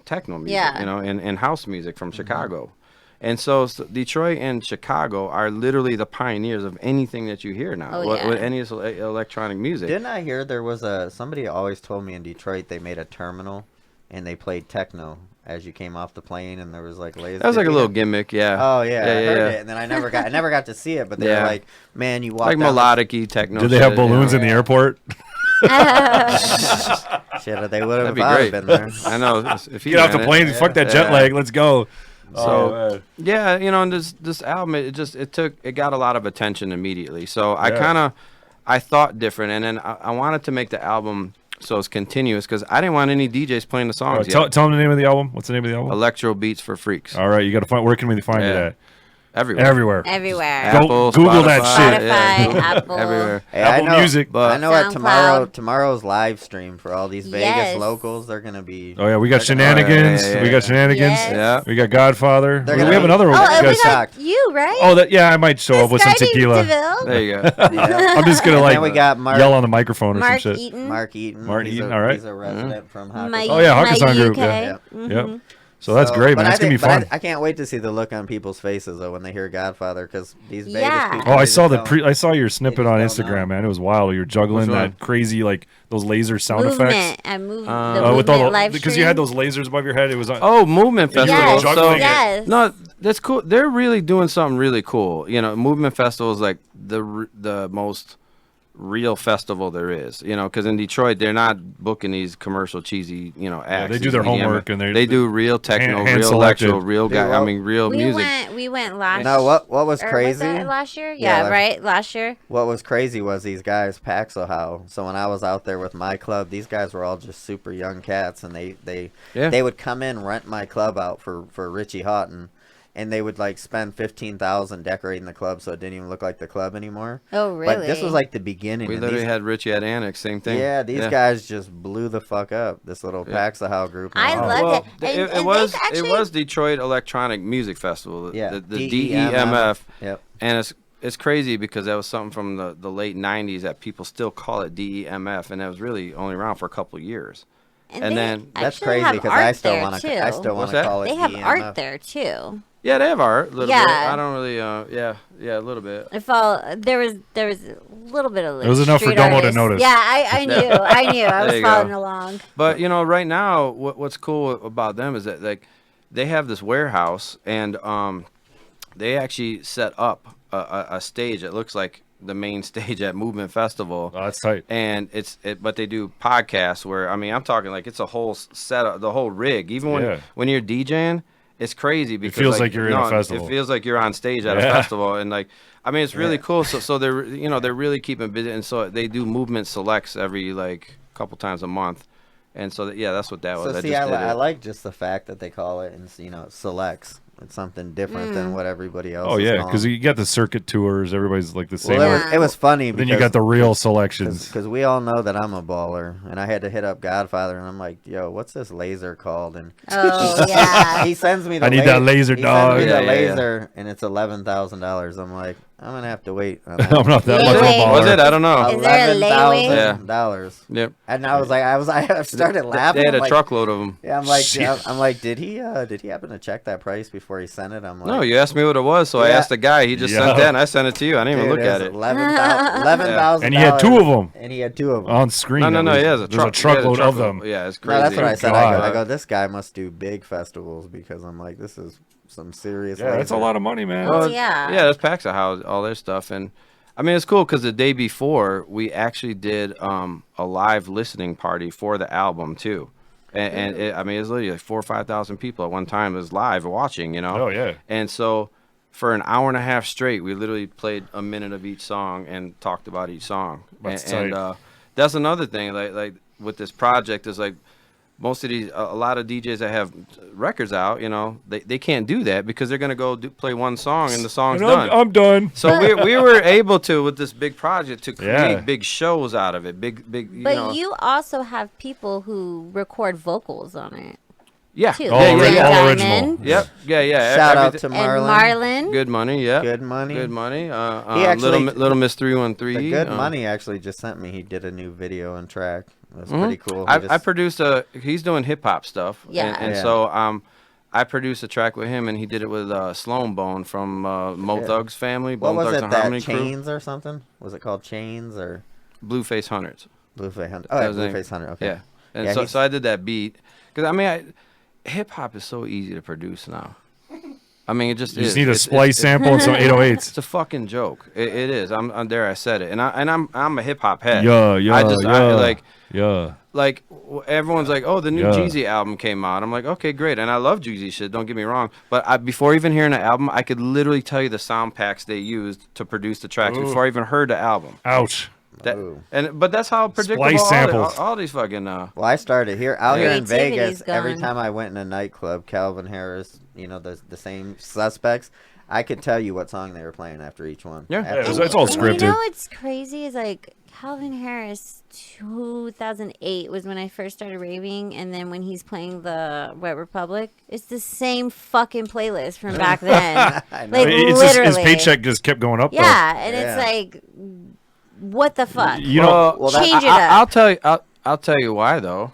techno music. Yeah. And house music from Chicago. And so Detroit and Chicago are literally the pioneers of anything that you hear now. Oh, with, yeah. with any of this electronic music. Didn't I hear there was somebody always told me in Detroit they made a terminal and they played techno as you came off the plane and there was like lasers. That was like a little gimmick, yeah. Oh yeah, I heard yeah. it, and then I never got to see it. But they Yeah. were like, man, you walk Like down melodic-y techno. Did they have shit, you know? balloons in the airport? Shit, they would That'd have be if I'd great. been there. I know. If you Get off the ran it. plane. Fuck that jet Yeah. lag. Let's go. So man. yeah, and this album, it got a lot of attention immediately. So I thought different, and then I wanted to make the album so it's continuous because I didn't want any DJs playing the songs Tell yet. them the name of the album. What's the name of the album? Electro Beats for Freaks. All right, you got to find. Where can we find it Yeah. everywhere. Everywhere. Apple, Google that Spotify, shit. yeah, Spotify, Google, Apple. everywhere. Hey, Apple I know, Music. But I know at SoundCloud. tomorrow's live stream for all these Vegas Yes. locals, they're gonna be. Oh yeah, we got they're gonna- Shenanigans. yeah, We got Shenanigans. Yes. Yeah. We got Godfather. They're We gonna have be- another one. Oh, you and we guys- got shocked. you, right? Oh, that I might show up with some Describing tequila. DeVille. There you go. Yeah. I'm just gonna And like then we got Mark, yell on the microphone or Mark some shit. Eaton. Mark Eaton. Mark he's Eaton, a, all right. He's a resident from Hakkasan. My, Oh, yeah, my Hakkasan group, UK. yeah. Mhm. Yep. So that's great, but man. It's gonna be fun. I can't wait to see the look on people's faces though when they hear Godfather because these Vegas Yeah. people. Oh, I they saw just the don't- I saw your snippet just on don't Instagram, know. man. It was wild. You're juggling Which one? that crazy like those laser sound Movement. effects. I moved the With all movement the, live because you had stream. those lasers above your head. It was on. Oh, Movement And you Festival. were Yes, juggling it. yes. No, that's cool. They're really doing something really cool. You know, Movement Festival is like the most real festival there is. You know, because in Detroit they're not booking these commercial cheesy acts. they do their these EDM. homework and they do real techno, hand real selected. electro, real Dude, guy. I well, mean, real music. We went last. No, what was or crazy? that last year? Yeah, Yeah, like- right. Last year. What was crazy was these guys Paxohow. So when I was out there with my club, these guys were all just super young cats, and Yeah. they would come in, rent my club out for Richie Houghton, and they would like spend $15,000 decorating the club so it didn't even look like the club anymore. Oh, really? But this was like the beginning. We and literally these, had Richie at Annex, same thing. yeah, these guys just blew the fuck up. This little Yeah. Paxohow group. I Wow. loved Well, it. And- it and was they've actually- it was Detroit Electronic Music Festival. Yeah, the DEMF. DEMF. Yep. And it's crazy because that was something from the late '90s that people still call it DEMF, and that was really only around for a couple of years. and and they then- That's actually crazy have because art I still there, want too. to. I still want What's to that? call it. They have DEMF. art there too. Yeah, they have art a little bit. Yeah. I don't really. Yeah, a little bit. If all there was a little bit of. Like, It was enough for street Domo to artists. notice. Yeah, I knew. I knew. I There was you go. following along. But right now, what's cool about them is that like they have this warehouse, and they actually set up a stage that looks like the main stage at Movement Festival. Oh, that's tight. And but they do podcasts where I'm talking like it's a whole setup, the whole rig. Even Yeah. when you're DJing, it's crazy because feels like you're in a no, festival. It feels like you're on stage at a Yeah. festival, and like it's really cool. So they're they're really keeping busy, and so they do Movement Selects every like couple times a month, and so that's what that was. So I see, just I, did I it. like just the fact that they call it, and selects. It's something different than what everybody else. Oh is yeah, calling. because you got the circuit tours. Everybody's like the same. well, way. Yeah. it was funny. Then you got the real selections. because we all know that I'm a baller, and I had to hit up Godfather, and I'm like, "Yo, what's this laser called?" And Oh yeah. he sends me the I need that laser, he dog. Sends me Yeah, the yeah, yeah. laser, and it's $11,000. I'm like, I'm gonna have to wait. On that. I'm not that Yeah, much of a wait. baller. Was it? I don't know. Is there a layaway? $11,000. Yep. And I was like, I started laughing. They had I'm a like, truckload of them. Yeah, I'm like, Shit. I'm like, did he happen to check that price before he sent it? I'm like, No, you asked me what it was, so I Yeah. asked the guy. He just Yeah. sent that, and I sent it to you. I didn't even dude, look at was it. $11,000. And he had two of them And he had two of them. on screen. No, at he least. has a There's a truck. he has truckload of truckload. them. Yeah, it's crazy. No, that's what I said. God. I go, this guy must do big festivals because I'm like, this is some serious. Yeah, that's a laser. lot of money, man. Oh, yeah. Yeah, that's Paxa House, all their stuff, and I mean it's cool because the day before we actually did a live listening party for the album too, and it, I mean it's literally like 4,000 or 5,000 people at one time. It was live watching, Oh yeah. And so for an hour and a half straight, we literally played a minute of each song and talked about each song. That's and tight. that's another thing. Like with this project is like most of these, a lot of DJs that have records out, they can't do that because they're gonna go play one song and the song's And done. I'm done. So we were able to with this big project to create Yeah. big shows out of it. Big. But you also have people who record vocals on it yeah. too. All Yeah, ori- yeah, all yeah. original. Diamond Yep. Yeah. Shout out everything- to and Marlon. Marlon. Good Money. Yeah. Good money. Good Money. He actually- Little Miss 313. The Good Money actually just sent me. He did a new video and track. That's pretty cool. He I just- produced he's doing hip hop stuff. Yeah. And Yeah. so I produced a track with him, and he did it with Sloan Bone from Mo Yeah. Thug's family. What Bone was Thugs it? and That Harmony Crew. Chains or something? Was it called Chains or Blueface Hunters. Blueface Hunter? Oh, That yeah, was the name. Blueface Hunter. Okay. Yeah. And Yeah, so, he's- so I did that beat because I mean, hip hop is so easy to produce now. I mean, it just You is. just need a It's- splice sample and some 808s. It's a fucking joke. It is. I'm there. I said it, and I'm a hip hop head. Yeah, I just like yeah. everyone's like, oh, the new Yeah. Jeezy album came out. I'm like, okay, great, and I love Jeezy shit. Don't get me wrong, but before even hearing the album, I could literally tell you the sound packs they used to produce the tracks before I even heard the album. Ouch. Ooh. But that's how predictable Splice samples. all these fucking. Well, I started here out here in Creativity's Vegas. Every gone. time I went in a nightclub, Calvin Harris, the same suspects. I could tell you what song they were playing after each one. Yeah. After it's all each one. scripted. You know what's crazy is like Calvin Harris 2008 was when I first started raving, and then when he's playing the Wet Republic, it's the same fucking playlist from back then. I know. Like It's literally. just, his paycheck just kept going up. Yeah, and Yeah. it's like, what the fuck? Though. You know, Well, that- Change it up. I'll tell you. I'll tell you why though,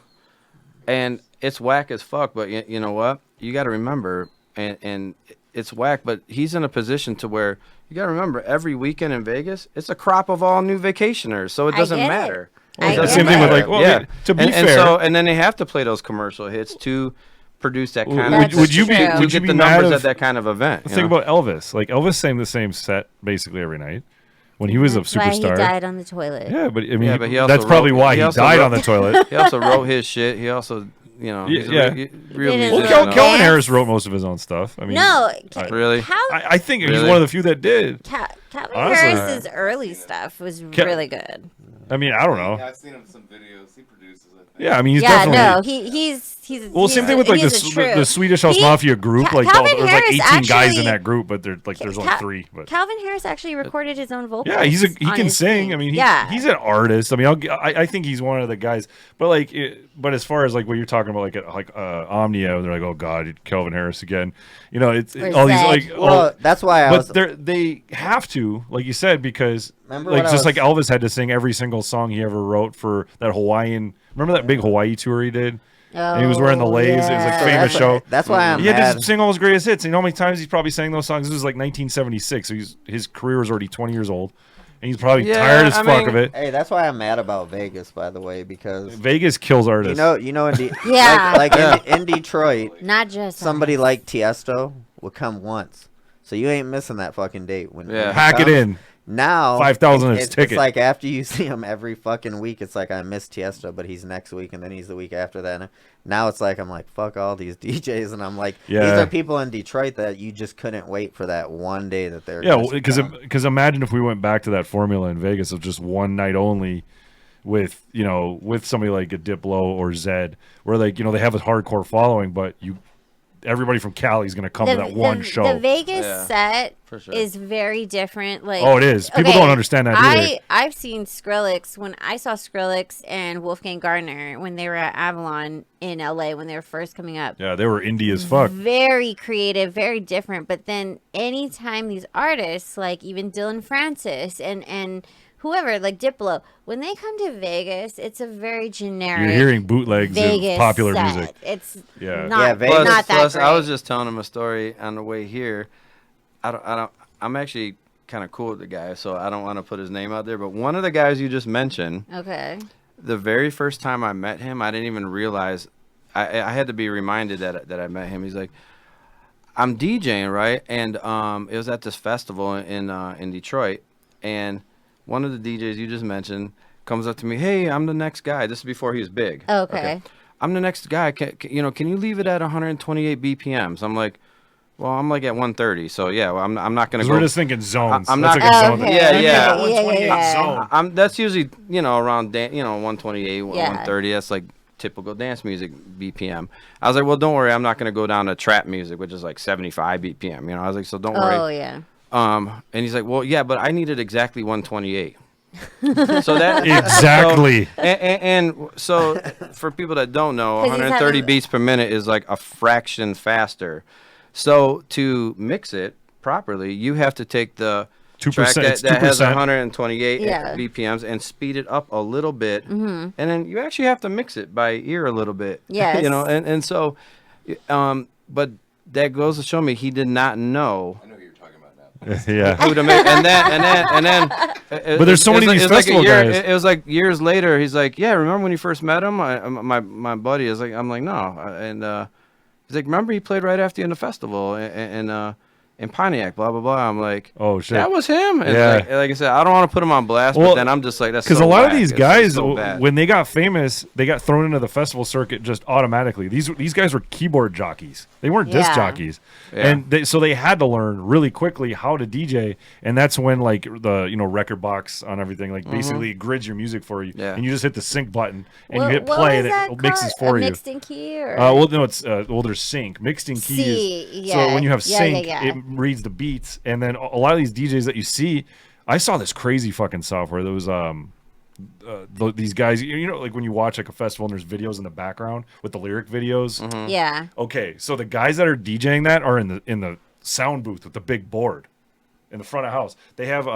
and it's whack as fuck. But you know what? You got to remember, and it's whack. But he's in a position to where you got to remember every weekend in Vegas, it's a crop of all new vacationers, so it I doesn't get it. matter. I it's the get same thing with it. like. Well, yeah. I mean, to be and fair, so and then they have to play those commercial hits to produce that kind That's of. would you be true. to would you get be the mad numbers if, at that kind of event? you think know? about Elvis? Like Elvis sang the same set basically every night when he was a That's why he superstar. died on the toilet. Yeah, but I mean, Yeah, but he also that's probably wrote- why he he also died wrote- on the toilet. He also wrote his shit. He also, Yeah, he's a yeah. real It is Well, musician. Cal- though. Calvin Harris wrote most of his own stuff. I mean, No, Really? I think he's Really? one of the few that did. Calvin Honestly. Harris's early stuff was really good. I mean, I don't know. I've seen him some videos. He produces, I think. Yeah, I mean, he's Yeah, definitely. no, he's Well, same thing with like he's a the true- Swedish House He- Mafia group. Ca- Like Calvin there's like Harris 18 guys in actually- that group, but there's only Cal- 3. But Calvin Harris actually recorded his own vocals. yeah, he on can his sing. thing. I mean, yeah, he's an artist. I mean, I think he's one of the guys. But like, but as far as like what you're talking about, like Omnia, they're like, oh God, Calvin Harris again. You know, it's Or all these Zed. like. Well, that's why I was. But they have to, like you said, because Remember like when I just like was- Elvis had to sing every single song he ever wrote for that Hawaiian. Remember that big Hawaii tour he did? And he was wearing the lays. It was like yeah. So famous show. That's why I'm He had mad. to sing all his greatest hits. And you know how many times he's probably sang those songs? This was like 1976. So his career was already 20 years old. And he's probably Yeah, tired as I fuck mean- of it. Hey, that's why I'm mad about Vegas, by the way, because Vegas kills artists. you know, Yeah. like in Detroit, not just somebody like Tiesto would come once, so you ain't missing that fucking date when Yeah. he Pack it comes. in. Now 5,000 is it's ticket. like after you see him every fucking week, it's like I miss Tiesto, but he's next week, and then he's the week after that. And now it's like I'm like fuck all these DJs, and I'm like these Yeah. are people in Detroit that you just couldn't wait for that one day that they're Yeah, just come. because imagine if we went back to that formula in Vegas of just one night only with somebody like a Diplo or Zed, where like they have a hardcore following, but everybody from Cali is going to come to that one show. The Vegas Yeah, set for sure. is very different. Like, Oh, it is. People don't understand that either. I've seen Skrillex when I saw Skrillex and Wolfgang Gardner when they were at Avalon in LA when they were first coming up. Yeah, they were indie as fuck. Very creative, very different. But then anytime these artists, like even Dylan Francis and whoever, like Diplo, when they come to Vegas, it's a very generic. You're hearing bootlegs Vegas of popular set. music. It's Yeah. not, Yeah, Vegas- not that Plus, great. I was just telling him a story on the way here. I'm actually kind of cool with the guy, so I don't want to put his name out there. But one of the guys you just mentioned, okay. the very first time I met him, I didn't even realize. I had to be reminded that I met him. He's like, I'm DJing, right? And it was at this festival in Detroit, and one of the DJs you just mentioned comes up to me, hey, I'm the next guy. This is before he was big. Okay. I'm the next guy. Can you leave it at 128 BPMs? I'm like, well, I'm like at 130. So yeah, well, I'm not gonna 'Cause go. we're just thinking zones. I'm That's not- like a Oh, zone. okay. Yeah, Okay. yeah. 128 yeah. zone. That's usually around 128, Yeah. 130. That's like typical dance music BPM. I was like, well, don't worry, I'm not gonna go down to trap music, which is like 75 BPM. I was like, so don't worry. Oh yeah. And he's like, well, yeah, but I needed exactly 128. So that Exactly. So, and so for people that don't know, 'Cause he's 130 having- beats per minute is like a fraction faster. So to mix it properly, you have to take the 2%, track it's that has 2%. 128 Yeah. BPMs and speed it up a little bit, and then you actually have to mix it by ear a little bit. Yes. And so, but that goes to show me he did not know I know who you're talking about now. Yeah. who to make, and then. But there's so many of these festival guys. It was like years later. He's like, yeah, remember when you first met him? My buddy is like, I'm like, no, and he's like, remember he played right after you in the festival, and in Pontiac, blah blah blah. I'm like, Oh shit. that was him. And Yeah. like I said, I don't want to put him on blast, Well, but then I'm just like, that's because so a lot of whack. these It's guys, so bad. when they got famous, they got thrown into the festival circuit just automatically. These guys were keyboard jockeys. They weren't disc Yeah. jockeys, Yeah. and so they had to learn really quickly how to DJ. And that's when like the record box on everything like basically grids your music for you, Yeah. and you just hit the sync button and What- you hit what play, was and that it mixes called? for A you. mixed in key or Well, no, it's there's sync. Mixed in key C, is yeah. so when you have Yeah, sync, yeah, yeah. it reads the beats, and then a lot of these DJs that you see, I saw this crazy fucking software. There was these guys, like when you watch like a festival and there's videos in the background with the lyric videos. yeah. Okay, so the guys that are DJing that are in the sound booth with the big board in the front of house. They have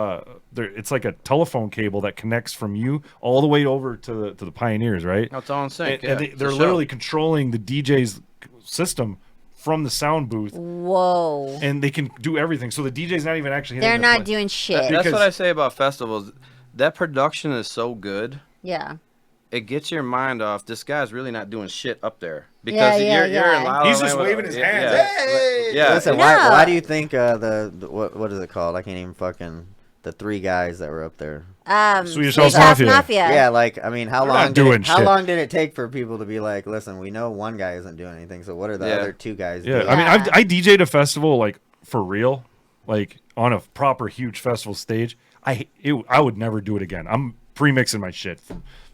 it's like a telephone cable that connects from you all the way over to the Pioneers, right? That's all I'm saying. And they're literally controlling the DJ's system from the sound booth, Whoa. and they can do everything. So the DJ's not even actually hitting They're the not play. doing shit. That's because- what I say about festivals. That production is so good. Yeah. It gets your mind off. This guy's really not doing shit up there because Yeah, yeah, you're in yeah. La La He's just Land with- waving his yeah, hands. Yeah. Hey! Yeah. Listen, No. why do you think what is it called? I can't even fucking the three guys that were up there. Swedish Swedish House Mafia. Yeah, like I mean, how They're not long doing how shit. long did it take for people to be like, listen, we know one guy isn't doing anything, so what are the Yeah. other two guys Yeah, doing? I mean, Yeah. I DJ'd a festival like for real, like on a proper huge festival stage. I would never do it again. I'm pre-mixing my shit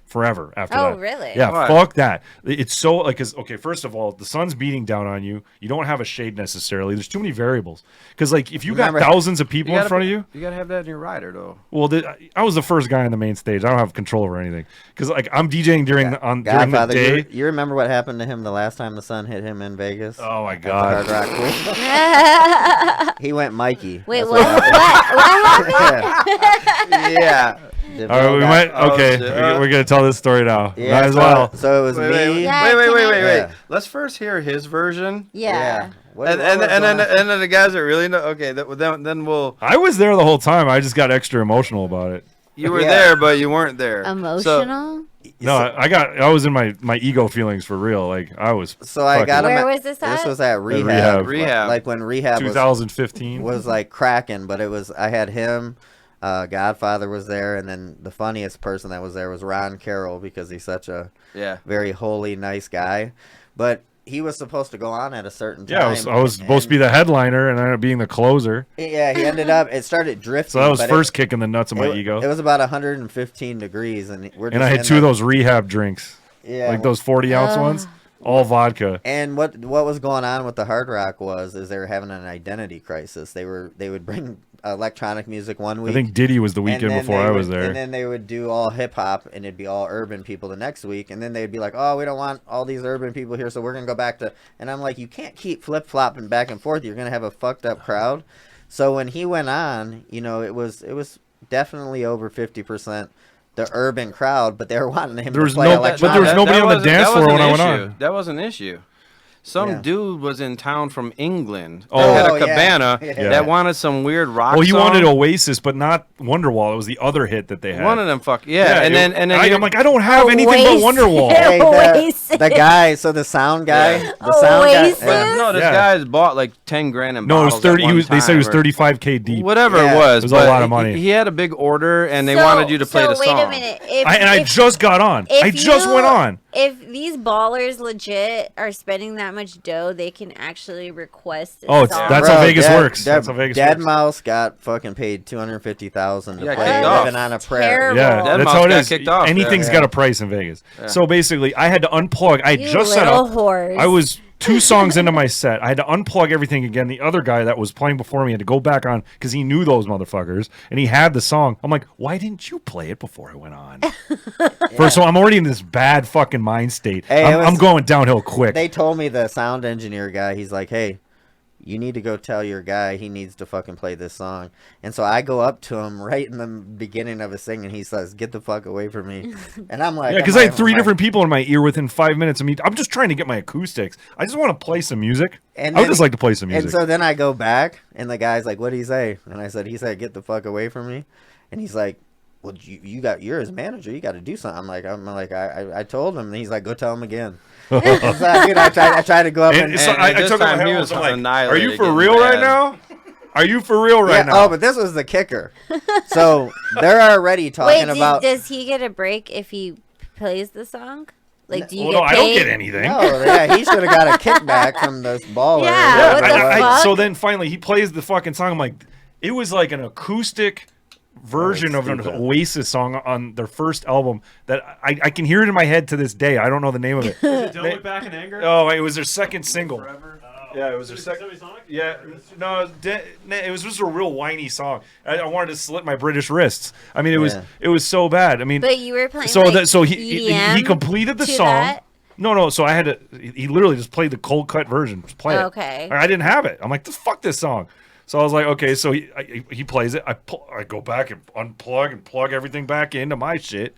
forever after Oh, that. really? Yeah, Why? fuck that. It's so like, cause okay, first of all, the sun's beating down on you. You don't have a shade necessarily. There's too many variables. Cause like if you got Remember- thousands of people in front of you, You gotta have that in your rider though. well, I was the first guy on the main stage. I don't have control over anything because like I'm DJing during during the Godfather, day. you remember what happened to him the last time the sun hit him in Vegas? Oh my At the Hard god. Rock Pool? He went Mikey. Wait, That's what? happened. What happened? Yeah. Yeah. All right, we might. Oh, Okay, shit. we're gonna tell this story now. Yeah, Might as so, well. so it was Wait, me. Yeah. wait. Yeah. Let's first hear his version. Yeah. What- And what and was and then going on? and then the guys that really know. Okay, then we'll. I was there the whole time. I just got extra emotional about it. You were Yeah. there, but you weren't there. So, Emotional? No, I was in my ego feelings for real. Like I was. So I got him. Where at- was this at? This was at Rehab. rehab. Rehab. Like when rehab 2015. was like cracking, but it was. I had him. Godfather was there, and then the funniest person that was there was Ron Carroll because he's such a yeah. very holy, nice guy. But he was supposed to go on at a certain time. Yeah, I was supposed to be the headliner, and I ended up being the closer. Yeah, he ended up. It started drifting. So that was but first kicking the nuts of my It ego. was about 115 degrees, and we're. Just And I had in two of the- those rehab drinks, Yeah, like those 40-ounce ones, all vodka. And what was going on with the Hard Rock was they were having an identity crisis. They would bring electronic music one week. I think Diddy was the and weekend then before they I was would- there. And then they would do all hip hop, and it'd be all urban people the next week. And then they'd be like, "Oh, we don't want all these urban people here, so we're gonna go back to." And I'm like, "You can't keep flip flopping back and forth. You're gonna have a fucked up crowd." So when he went on, it was definitely over 50% the urban crowd, but they were wanting him There was to play no- electronic. but there was nobody on the wasn't- dance that floor wasn't when I an went issue. on. That was an issue. Some Yeah. dude was in town from England Oh. that had Oh, a yeah. cabana Yeah. that wanted some weird rock. Well, he song. wanted Oasis, but not Wonderwall. It was the other hit that they had. One of them, and then I'm like, I don't have anything but Oasis. Wonderwall. Hey, Oasis. the guy, so the sound guy, Yeah. the sound Oasis? guy. no, this Yeah. guy's bought like 10 grand in No, it was bottles at 30. one They said it was time, or 35K deep. Whatever Yeah. it was. It was a but lot of money. He had a big order, and they wanted you to play the wait song. a minute. If, I if, just got on. if I just you- went on. If these ballers legit are spending that much dough, they can actually request. A Oh, it's- song. that's how Vegas Dead- works. Dead, That's how Vegas Dead works. Mouse got fucking paid $250,000 to Yeah, play kicked off. Living on a Prayer. Terrible. Yeah, Dead that's Mouse how it got is. kicked off, Anything's yeah. got a price in Vegas. Yeah. So basically, I had to unplug. I had You just set little up. whores. I was 2 songs into my set. I had to unplug everything again. The other guy that was playing before me had to go back on because he knew those motherfuckers and he had the song. I'm like, why didn't you play it before I went on? So I'm already in this bad fucking mind state. Hey, it I'm was- going downhill quick. They told me the sound engineer guy, he's like, hey, you need to go tell your guy he needs to fucking play this song. And so I go up to him right in the beginning of his thing, and he says, get the fuck away from me. And I'm like, Yeah, because I had 3 different people in my ear within 5 minutes. I mean, I'm just trying to get my acoustics. I just want to play some music. And I would then- just like to play some music. And so then I go back, and the guy's like, what'd he say? And I said, he said, get the fuck away from me. And he's like, well, you're his manager. You got to do something. I'm like, I told him. And he's like, go tell him again. So, dude, I tried to go up And and so and I this took off time my he helmet. was I'm like, are annihilated you for getting real right bad. now? Are you for real right now? Oh, but this was the kicker. So they're already talking Wait, about. does he get a break if he plays the song? Like, do you Well, get no, paid? I don't get anything. No, yeah, he should have got a kickback from this baller. Yeah, Yeah, what the fuck? so then finally he plays the fucking song. I'm like, it was like an acoustic version of an stupid. Oasis song on their first album that I can hear it in my head to this day. I don't know the name of it. Don't Look Back in Anger. Oh, it was their second single. Forever. Yeah, it was their second. Sonic? Yeah, no, it was just a real whiny song. I wanted to slit my British wrists. I mean, it was so bad. I mean, But you were playing. so like, that so he EDM completed the to song. that? No, so I had to. He literally just played the cold cut version. Just play it. Okay. I didn't have it. I'm like, fuck this song. So I was like, okay. So he plays it. I go back and unplug and plug everything back into my shit.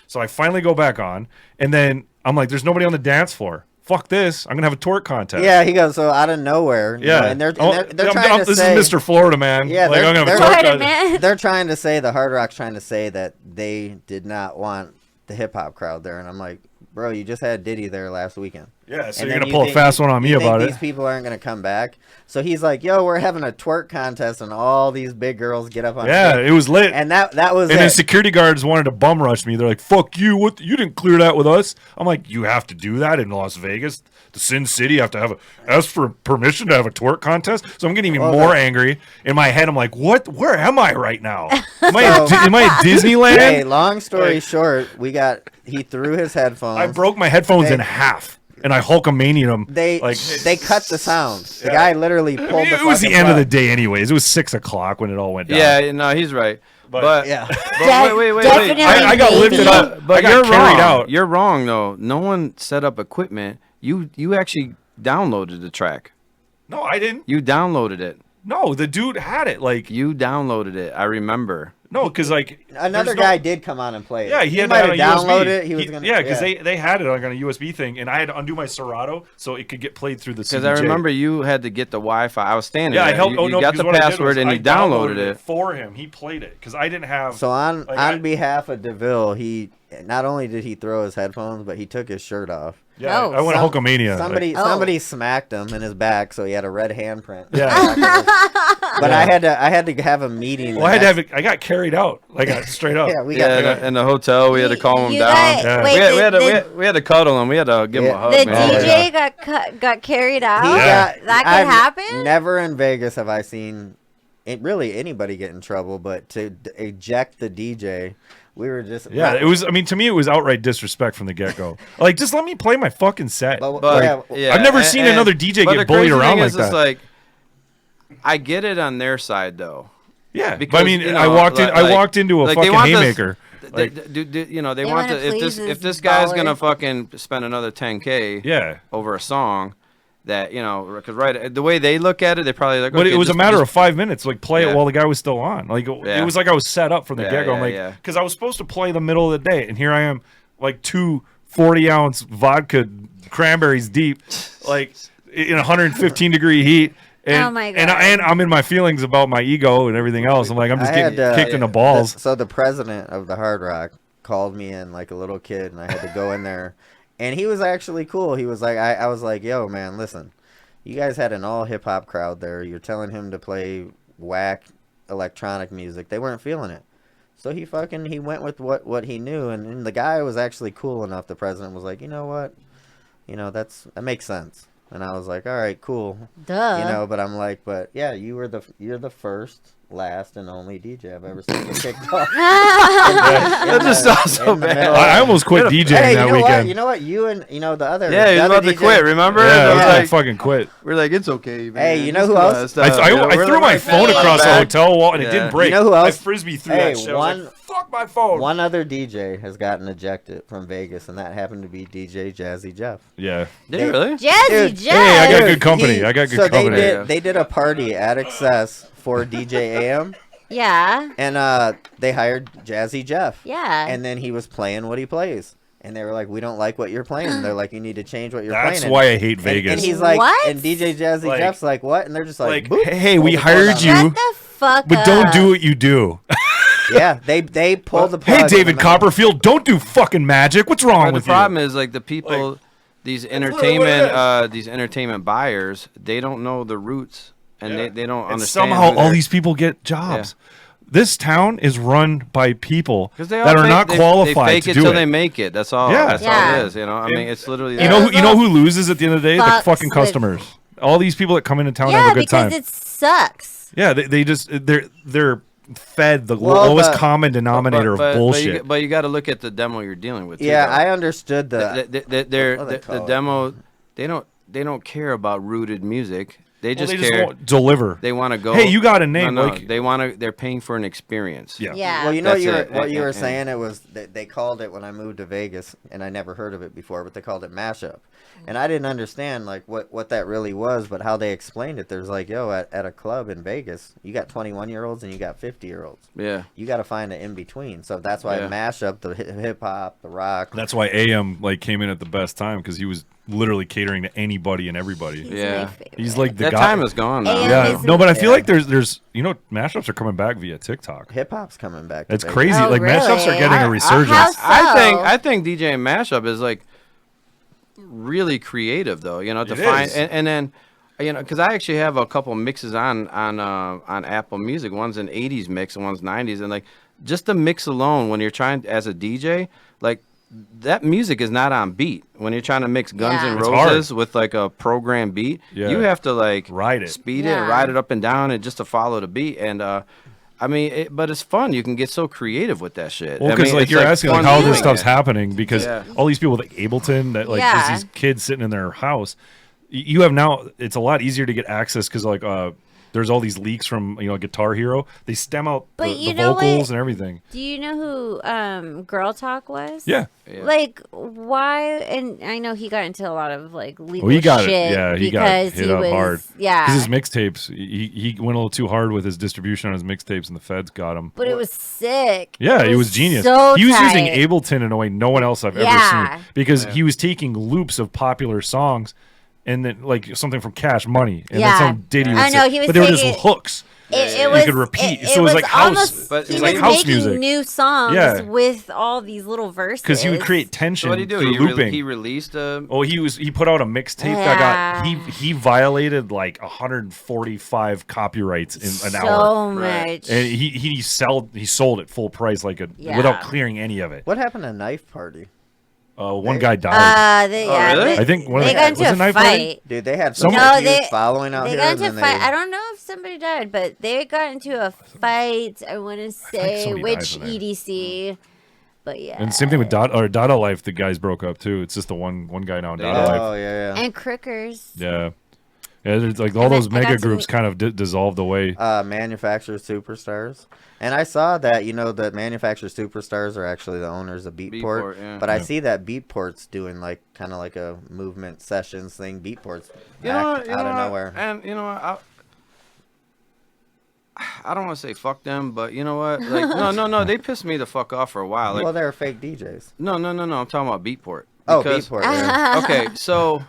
So I finally go back on, and then I'm like, there's nobody on the dance floor. Fuck this. I'm gonna have a twerk contest. Yeah, he goes, so out of nowhere. You Yeah. know, and they're trying to this say. is Mr. Florida Man. Yeah, like, I'm gonna have a they're- twerk Florida contest. man. They're trying to say, the Hard Rock's trying to say that they did not want the hip hop crowd there. And I'm like, bro, you just had Diddy there last weekend. Yeah, so And you're then gonna pull a fast one on me you think about these it. people aren't going to come back? So he's like, yo, we're having a twerk contest, and all these big girls get up on Yeah, stage. it was lit. And that was And it. then security guards wanted to bum rush me. They're like, "Fuck you! What? You didn't clear that with us." I'm like, "You have to do that in Las Vegas, the Sin City. You have to ask for permission to have a twerk contest." So I'm getting even more angry. In my head, I'm like, "What? Where am I right now? Am I at Disneyland?" Hey, long story Like- short, he threw his headphones. I broke my headphones They- in half, and I Hulkamania'd them. They cut the sound. The Yeah. guy literally pulled I mean, the it was the fucking end of the plug. day, anyways. It was 6:00 when it all went down. Yeah, no, he's right. But Yeah. wait. Definitely I got lifted baby. up. But I got you're carried wrong. out. You're wrong though. No one set up equipment. You actually downloaded the track. No, I didn't. You downloaded it. No, the dude had it. Like, You downloaded it. I remember. no, because like Another there's no- guy did come on and play it. Yeah, he had might that have on a downloaded USB. it. He was gonna. Yeah, because they had it like on a USB thing, and I had to undo my Serato so it could get played through the CDJ. Because I remember you had to get the Wi-Fi. I was standing Yeah, I there. helped. You, you got because the what I did password was and I you downloaded it. for him. He played it because I didn't have. So on Like, behalf of DeVille, he not only did he throw his headphones, but he took his shirt off. yeah, Oh, I went Some- Hulkamania. Somebody smacked him in his back, so he had a red handprint. Yeah. But I had to have a meeting. Well, I had to have it. I got carried out. I got straight up. Yeah, we Yeah, got. in the hotel, we had to calm him You down. got- Yeah. Wait, we had to cuddle him. We had to give him a Yeah. hug, the man. DJ got carried out. He Yeah. got- That could I've happen? Never in Vegas have I seen really anybody get in trouble, but to eject the DJ, we were just Yeah, it was. I mean, to me, it was outright disrespect from the get go. Like, just let me play my fucking set. But yeah, I've never seen another DJ but get the bullied crazy around thing like is, it's that. like, I get it on their side though. Yeah, but I because, mean, you know, I walked in. like- I walked into a like, they fucking want this- haymaker. They, Like, you know, they They want wanna to. please If this this guy's baller. gonna fucking spend another 10K yeah. over a song, that because the way they look at it, they probably like. But okay, it was a just- matter just- of 5 minutes. Like, play Yeah. it while the guy was still on. Like, it Yeah. was like I was set up from the Yeah, get go. I'm yeah, like, yeah. because I was supposed to play the middle of the day, and here I am, like 2 40-ounce vodka cranberries deep, like in 115 degree heat. And, Oh my And, God. and I'm in my feelings about my ego and everything else. I'm like, I'm just I getting had, kicked in the balls. So the president of the Hard Rock called me in like a little kid, and I had to go in there, and he was actually cool. He was like, I was like, yo, man, listen, you guys had an all hip hop crowd there. You're telling him to play whack electronic music. They weren't feeling it. So he went with what he knew, and the guy was actually cool enough. The president was like, you know what, that makes sense. And I was like, all right, cool. Duh. But I'm like, but yeah, you're the first, last, and only DJ I've ever seen get kicked off. That just sounds so bad. I almost quit DJing Hey, that you know weekend. what? You know what? You and the other. Yeah, he the was other about to DJ quit. Remember? Yeah, I was Yeah. like, fucking quit. We're like, it's okay, man. Hey, you know Just who come else? on, stop. I You know, threw we're my like, phone "Hey, across the man." hotel wall and it Yeah. didn't break. You know who else? I frisbee through Hey, that shit. I was like, fuck my phone. One other DJ has gotten ejected from Vegas, and that happened to be DJ Jazzy Jeff. Yeah. Did he really? Jazzy Dude, Jeff. Hey, I got Dude, good company. I got good so company. they did a party at Excess for DJ AM, Yeah. and they hired Jazzy Jeff. Yeah. And then he was playing what he plays. And they were like, we don't like what you're playing. They're like, you need to change what you're That's playing. why I hate And Vegas. he's like, What? and DJ Jazzy Like- Jeff's like, what? And they're just like, like, boop, hey, we pull the plug hired on you. him. Shut the fuck But up. don't do what you do. Yeah, they pulled the plug. Hey, in the David middle. Copperfield, don't do fucking magic. What's wrong But the with problem you? is like the people, Like- these what it entertainment buyers, they don't know the roots and they don't And understand. somehow who all they're- these people get jobs. This town is run by people 'Cause they all that are fake- not they qualified fake to it do till it. they make it. That's all. Yeah. That's all Yeah. it is. You know, I mean, it's literally. You know, you know who loses at the end of the day? The Fucks fucking with- customers. All these people that come into town have Yeah, a good because time. it sucks. Yeah, they just they're fed the Well, lowest the- common denominator of bullshit. But you got to look at the demo you're dealing with. Too, Yeah, though. I understood the, what do they the call it? demo. They don't care about rooted music. They Well, just they just care. won't deliver. They want to go. Hey, you got a name, No, like- they want to. They're paying for an experience. Yeah. Yeah. Well, you know That's it. what you were And- saying. It was they called it when I moved to Vegas, and I never heard of it before, but they called it mashup, and I didn't understand like what that really was, but how they explained it. There's like, yo, at a club in Vegas, you got 21-year-olds and you got 50-year-olds. Yeah. You got to find an in between. So that's why Yeah. mashup, the hip hop, the rock. That's why AM like came in at the best time because he was literally catering to anybody and everybody. He's Yeah. my favorite. He's like the That guy. time is gone now. AM Yeah, is- no, but I feel Yeah. like there's mashups are coming back via TikTok. Hip hop's coming back. to It's Vegas. crazy. Oh, Like mashups are really? getting a resurgence. How so? I think DJing mashup is like really creative though. You know, to It find is. and then because I actually have a couple mixes on Apple Music. One's an '80s mix and one's '90s, and like just the mix alone when you're trying as a DJ, like that music is not on beat. When you're trying to mix Guns Yeah. N' It's hard. Roses with like a program beat, Yeah. you have to like Ride it. speed it, Yeah. ride it up and down, and just to follow the beat. And I mean, but it's fun. You can get so creative with that shit. Well, I because mean, like it's, you're asking like fun how doing this stuff's it. happening because Yeah. all these people like Ableton that like Yeah. there's these kids sitting in their house. You have now it's a lot easier to get access because like there's all these leaks from Guitar Hero. They stem out But the you know vocals what? and everything. Do you know who Girl Talk was? Yeah. Yeah. Like why? And I know he got into a lot of like legal Well, he got it. shit Yeah, he got because hit he up was hard. yeah. 'Cause his mixtapes, he went a little too hard with his distribution on his mixtapes, and the feds got him. but it was sick. Yeah, it was genius. So He was using tight. Ableton in a way no one else I've Yeah. ever seen because he was taking loops of popular songs and then like something from Cash Money and Yeah. then some Diddy. I would know, say- he was but they were just taking- hooks. It You was, could repeat. It So it was like house- almost, but he it's was like house making music. new songs Yeah. with all these little verses. Because he would create So tension what did he do? through looping. He released a. Oh, he put out a mixtape that got Yeah. he violated like 145 copyrights in an hour, so Right. much. and he sold it full price like Yeah. without clearing any of it. What happened to Knife Party? One guy died. Yeah, really? they, I think one of they the- got into was a it Knife Party? fight. Dude, they had Some- some No, huge they- following out They here. got and into a then fight. they- I don't know if somebody died, but they got into a fight. I want to say somebody which died in there. EDC, but yeah. And same thing with Dada Life. The guys broke up too. It's just the one guy now in Dada Life. Oh yeah, yeah. And Crickers. Yeah, there's like all And those I got mega to groups meet- kind of dissolved away. Manufacturer Superstars. And I saw that, that Manufacturer Superstars are actually the owners of Beatport. Beatport, yeah. But I Yeah. see that Beatport's doing like kind of like a movement sessions thing. Beatport's You know back what? You out know of what? nowhere. And you know what? I don't want to say fuck them, but you know what? Like, no. They pissed me the fuck off for a while. Like, Well, they're fake DJs. no. I'm talking about Beatport. Oh, Because- Beatport. Yeah. Okay, so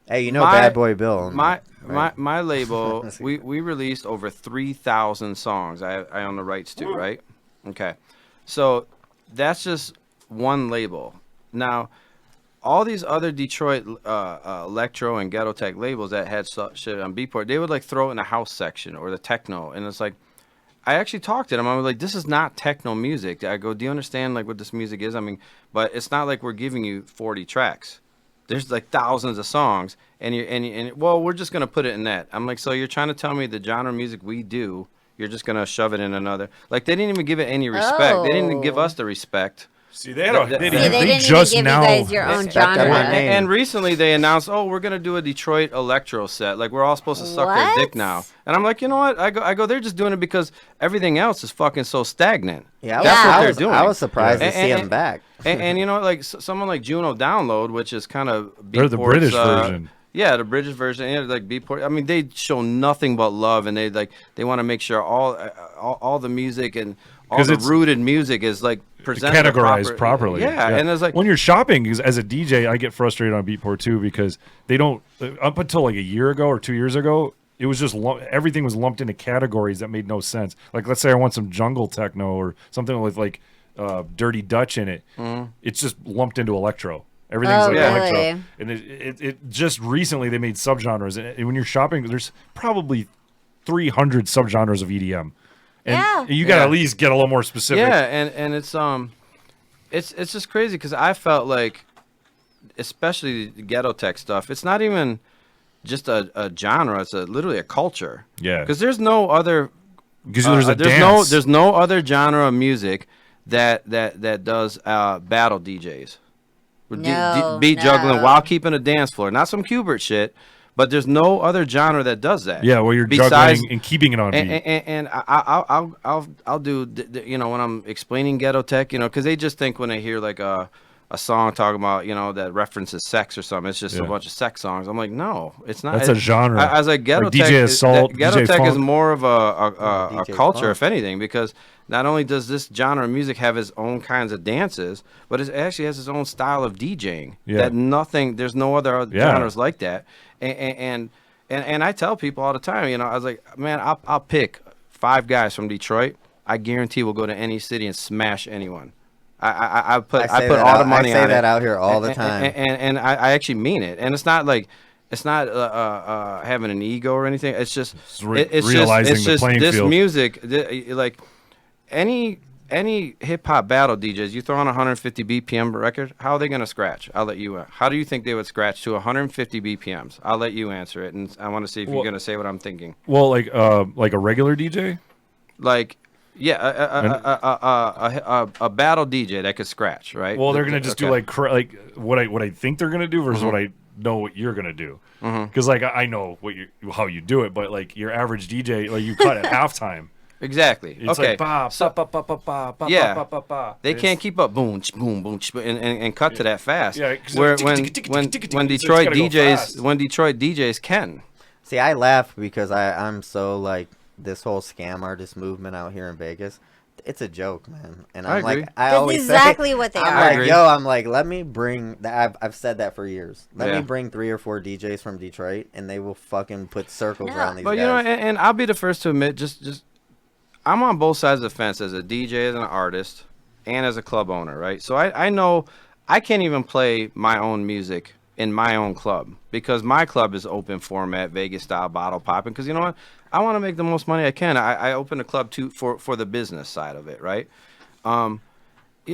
Hey, my- Bad Boy Bill. my right? my label, That's we released over 3,000 songs. I own the rights to, right? Okay, so that's just one label. Now, all these other Detroit electro and ghetto tech labels that had shit on Beatport, they would like throw it in the house section or the techno, and it's like, I actually talked to them. I was like, this is not techno music. I go, do you understand like what this music is? I mean, but it's not like we're giving you 40 tracks. There's like thousands of songs, and well, we're just gonna put it in that. I'm like, so you're trying to tell me the genre of music we do, you're just gonna shove it in another? Like they didn't even give it any respect. They didn't even give us the respect. See, they had a, See, they, See, they they didn't just even give now. you guys your own Respect that genre. my name. And recently they announced, oh, we're gonna do a Detroit electro set. Like we're all supposed to suck their dick What? now. And I'm like, you know what? I go. They're just doing it because everything else is fucking so stagnant. Yeah, That's what I they're was, doing. I was surprised Yeah. to see And- them back. And you know, like someone like Juno Download, which is kind of They're the Beatport's, British version. Yeah, the British version. Yeah, like Beatport. I mean, they show nothing but love, and they want to make sure all the music and all 'Cause the it's- rooted music is like presented categorized properly. Yeah, and it's like when you're shopping as a DJ, I get frustrated on Beatport too because they don't. Up until like a year ago or 2 years ago, it was just everything was lumped into categories that made no sense. Like let's say I want some jungle techno or something with like Dirty Dutch in it. It's just lumped into electro. Everything's Oh, like really? electro, and it just recently they made subgenres. And when you're shopping, there's probably 300 subgenres of EDM. And Yeah. you got to Yeah. at least get a little more specific. Yeah, and it's just crazy because I felt like, especially the ghetto tech stuff, it's not even just a genre; it's literally a culture. Yeah. Because there's no other. Because there's a there's dance. there's no other genre of music that does battle DJs. No, Beat juggling no. while keeping a dance floor, not some Kubert shit. But there's no other genre that does that. Yeah, where you're besides, juggling and keeping it on beat. and I'll do you know, when I'm explaining ghetto tech, you know, because they just think when they hear like a song talking about, you know, that references sex or something, it's just a Yeah. bunch of sex songs. I'm like, no, it's not. That's a genre. I was like, ghetto Like tech. DJ Assault, Ghetto DJ tech is Funk. more of a DJ culture, Funk. if anything, because not only does this genre of music have its own kinds of dances, but it actually has its own style of DJing. Yeah. There's no other Yeah. genres like that, and I tell people all the time, you know, I was like, man, I'll pick 5 guys from Detroit. I guarantee we'll go to any city and smash anyone. I put all the money on it. I say that out here all the time. And I actually mean it. And it's not like having an ego or anything. It's just realizing the playing this field. music, like any hip hop battle DJs, you throw on a 150 BPM record, how are they going to scratch? I'll let you. How do you think they would scratch to 150 BPMs? I'll let you answer it, and I want to see if you're going to say what I'm thinking. Well, like a regular DJ. Like, yeah, a battle DJ that could scratch, right? Well, they're gonna just do Okay. like what I think they're gonna do versus what I know what you're gonna do. Because like I know how you do it, but like your average DJ, like you cut at halftime. Exactly. It's Okay. like ba So- ba ba ba ba ba Yeah. ba ba ba. They It's- can't keep up, boom, boom, boom, and cut to that fast. Yeah, 'cause Where it's when it's Detroit gotta go fast. Detroit DJs can. See, I laugh because I'm so like this whole scam artist movement out here in Vegas. It's a joke, man. And I I'm like, agree. I That's always exactly say, what they I'm are. I like, agree. I'm like, let me bring. I've said that for years. Let Yeah. me bring 3 or 4 DJs from Detroit, and they will fucking put circles No. around these But guys. you know, and I'll be the first to admit, just I'm on both sides of the fence as a DJ, as an artist, and as a club owner, right? So I know I can't even play my own music in my own club because my club is open format, Vegas style, bottle popping. Because you know what, I want to make the most money I can. I open a club too for the business side of it, right?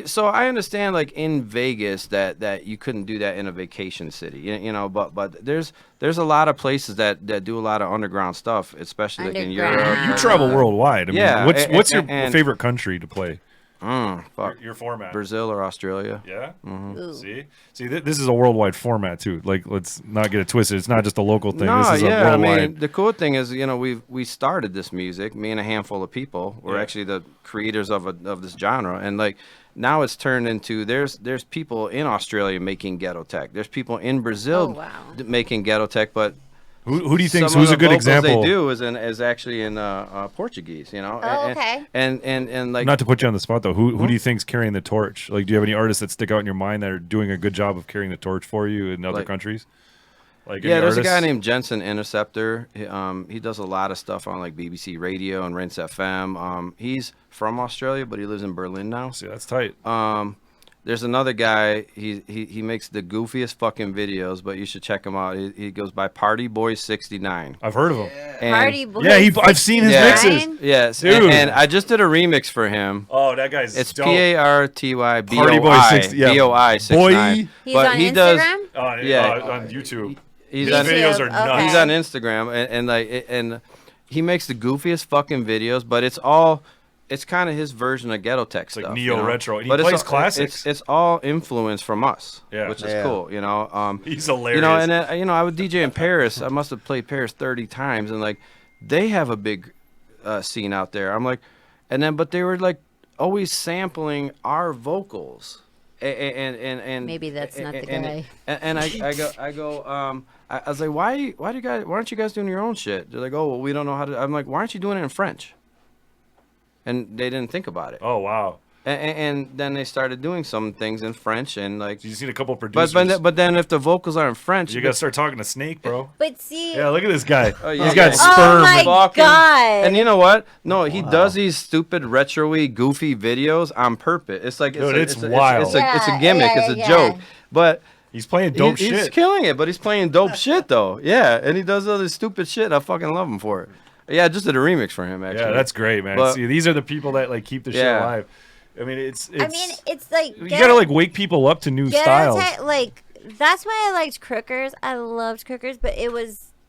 So I understand, like in Vegas, that you couldn't do that in a vacation city, you know. But there's a lot of places that do a lot of underground stuff, especially like in Underground. Europe. You travel worldwide. I mean, Yeah, what's your and- favorite country to play? Fuck. Your format. Brazil or Australia. Yeah. Ooh. See, this is a worldwide format too. Like, let's not get it twisted. It's not just a local thing. No, This is a yeah. I worldwide. mean, the cool thing is, you know, we started this music. Me and a handful of people were Yeah. actually the creators of this genre, and like now it's turned into there's people in Australia making ghetto tech. There's people in Brazil Oh, wow. making ghetto tech, but who do you think some who's of a the good vocals example? They do is actually in Portuguese, you know. Oh, okay. And like Not to put you on the spot though, who do you think's carrying the torch? Like, do you have any artists that stick out in your mind that are doing a good job of carrying the torch for you in other Like- countries? Like, yeah, any there's a guy artists? named Jensen Interceptor. He does a lot of stuff on like BBC Radio and Rinse FM. He's from Australia, but he lives in Berlin now. See, that's tight. There's another guy. He makes the goofiest fucking videos, but you should check him out. He goes by Party Boy 69. I've heard of him. And- Party boy. Yeah, I've seen his Yeah. mixes. Yes, Dude. and I just did a remix for him. Oh, that guy's It's dope. Party Party Boy 60 yeah. BOI 69. He's but on he Instagram. does. Yeah, Yeah. on YouTube. He's His on videos are YouTube, nuts. okay. He's on Instagram and he makes the goofiest fucking videos, but it's kind of his version of ghetto tech like stuff. neo you know? retro, and he But it's plays all- classics. It's all influence from us, Yeah. which is Yeah. cool. You know, He's hilarious. you know, and you know, I would DJ in Paris. I must have played Paris 30 times, and like they have a big scene out there. I'm like, but they were like always sampling our vocals. And Maybe that's not the and- guy. And I was like, why aren't you guys doing your own shit? They're like, oh, well, we don't know how to. I'm like, why aren't you doing it in French? And they didn't think about it. Oh wow! And then they started doing some things in French and like. You just need a couple producers. But then if the vocals are in French, you gotta start talking to Snake, bro. But see. Yeah, look at this guy. Oh, yeah, He's got yeah. sperm. Oh my fucking- god. And you know what? No, he does these stupid retro-y, goofy videos on purpose. It's like Dude, it's it's a, wild. It's a Yeah, gimmick. yeah, It's a yeah. joke. But He's playing dope he's shit. killing it. But he's playing dope shit though. Yeah, and he does all this stupid shit. I fucking love him for it. Yeah, just did a remix for him actually. Yeah, that's great, man. But- See, these are the people that like keep the show Yeah. alive. I mean, it's I mean, it's like you gotta like wake people up to new styles. like that's why I liked Crookers. I loved Crookers, but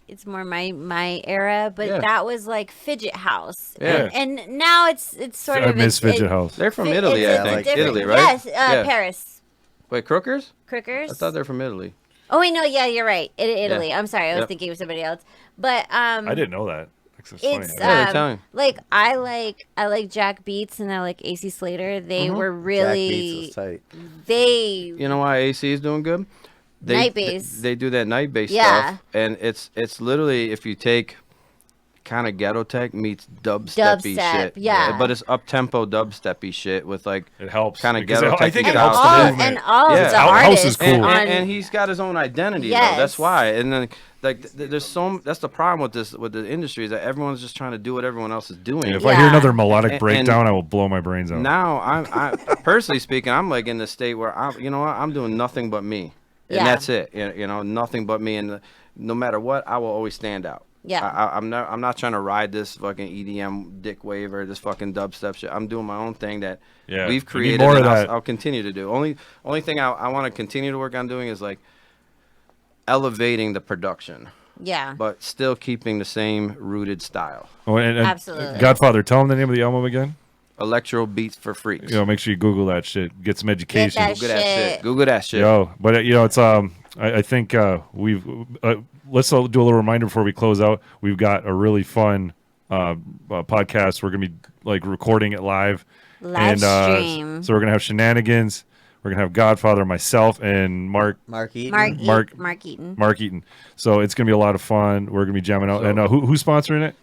it's more my era. But Yeah. that was like Fidget House. Yeah. And now it's sort I of miss Fidget House. They're from Italy, it's I think. different- Italy, right? Yes, Yeah. Paris. Wait, Crookers? Crookers. I thought they're from Italy. Oh wait, no, yeah, you're right. Italy. Yeah. I'm sorry, I was Yep. thinking of somebody else. But I didn't know that. That's funny. it's Yeah, they're Italian. like I like Jack Beats and I like AC Slater. They were Jack Beats really was tight. they You know why AC is doing good? Night bass. They do that night bass Yeah. stuff, and it's literally if you take kind of ghetto tech meets dubsteppy Dubstep, shit. yeah. But it's up tempo dubsteppy shit with like It helps. Kinda because ghetto I think it technique. helps all the and movement. all Yeah. of the House is artists cool. on and he's got his own identity though. Yes. That's why. And then like there's that's the problem with the industry is that everyone's just trying to do what everyone else is doing. If I hear Yeah. another melodic And- breakdown, I will blow my brains out. Now I personally speaking, I'm like in the state where you know what, I'm doing nothing but me, and Yeah. that's it. You know, nothing but me, and no matter what, I will always stand out. Yeah. I'm not trying to ride this fucking EDM dick wave or this fucking dubstep shit. I'm doing my own thing that Yeah, we've we need created, more and of that. I'll continue to do. Only thing I want to continue to work on doing is like elevating the production, Yeah. but still keeping the same rooted style. Oh, and Absolutely. Godfather, tell him the name of the album again. Electro beats for freaks. You know, make sure you Google that shit. Get some education. that Google that shit. shit. Google that shit. Yo, but you know, it's I think we've let's do a little reminder before we close out. We've got a really fun podcast. We're gonna be like recording it live, Live stream. So we're gonna have Shenanigans. We're gonna have Godfather, myself, and Mark Eaton. Mark Eaton. Mark Eaton. So it's gonna be a lot of fun. We're gonna be jamming out. And who's sponsoring it?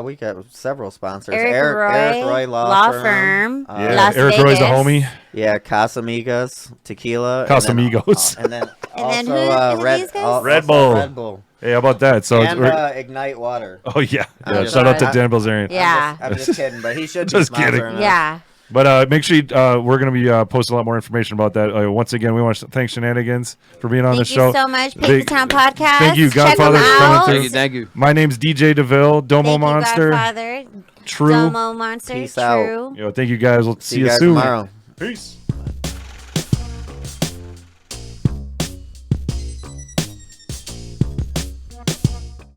We got several sponsors. Eric Roy Law Firm. Uh, Yeah, Las Eric Roy's a Vegas. homie. Yeah, Casamigos Tequila. Casamigos. And then And then also who Red, these guys? Red Bull. Red Bull. Hey, how about that? So And we're- Ignite Water. oh yeah, I'm shout out to sorry. Dan Bilzerian. Yeah. I'm just kidding, but he should be Just kidding. sponsoring us. Yeah. But make sure we're going to be posting a lot more information about that. Once again, we want to thank Shenanigans for being on Thank the you show. so much. Pick Big- the Town Podcast. Thank you, Check Godfather, them for coming out. through. Thank you. My name's DJ DeVille, Domo Thank Monster, you, Godfather. True. Domo Monster. Peace True. out. Thank you guys. We'll see See you you guys soon. tomorrow. Peace.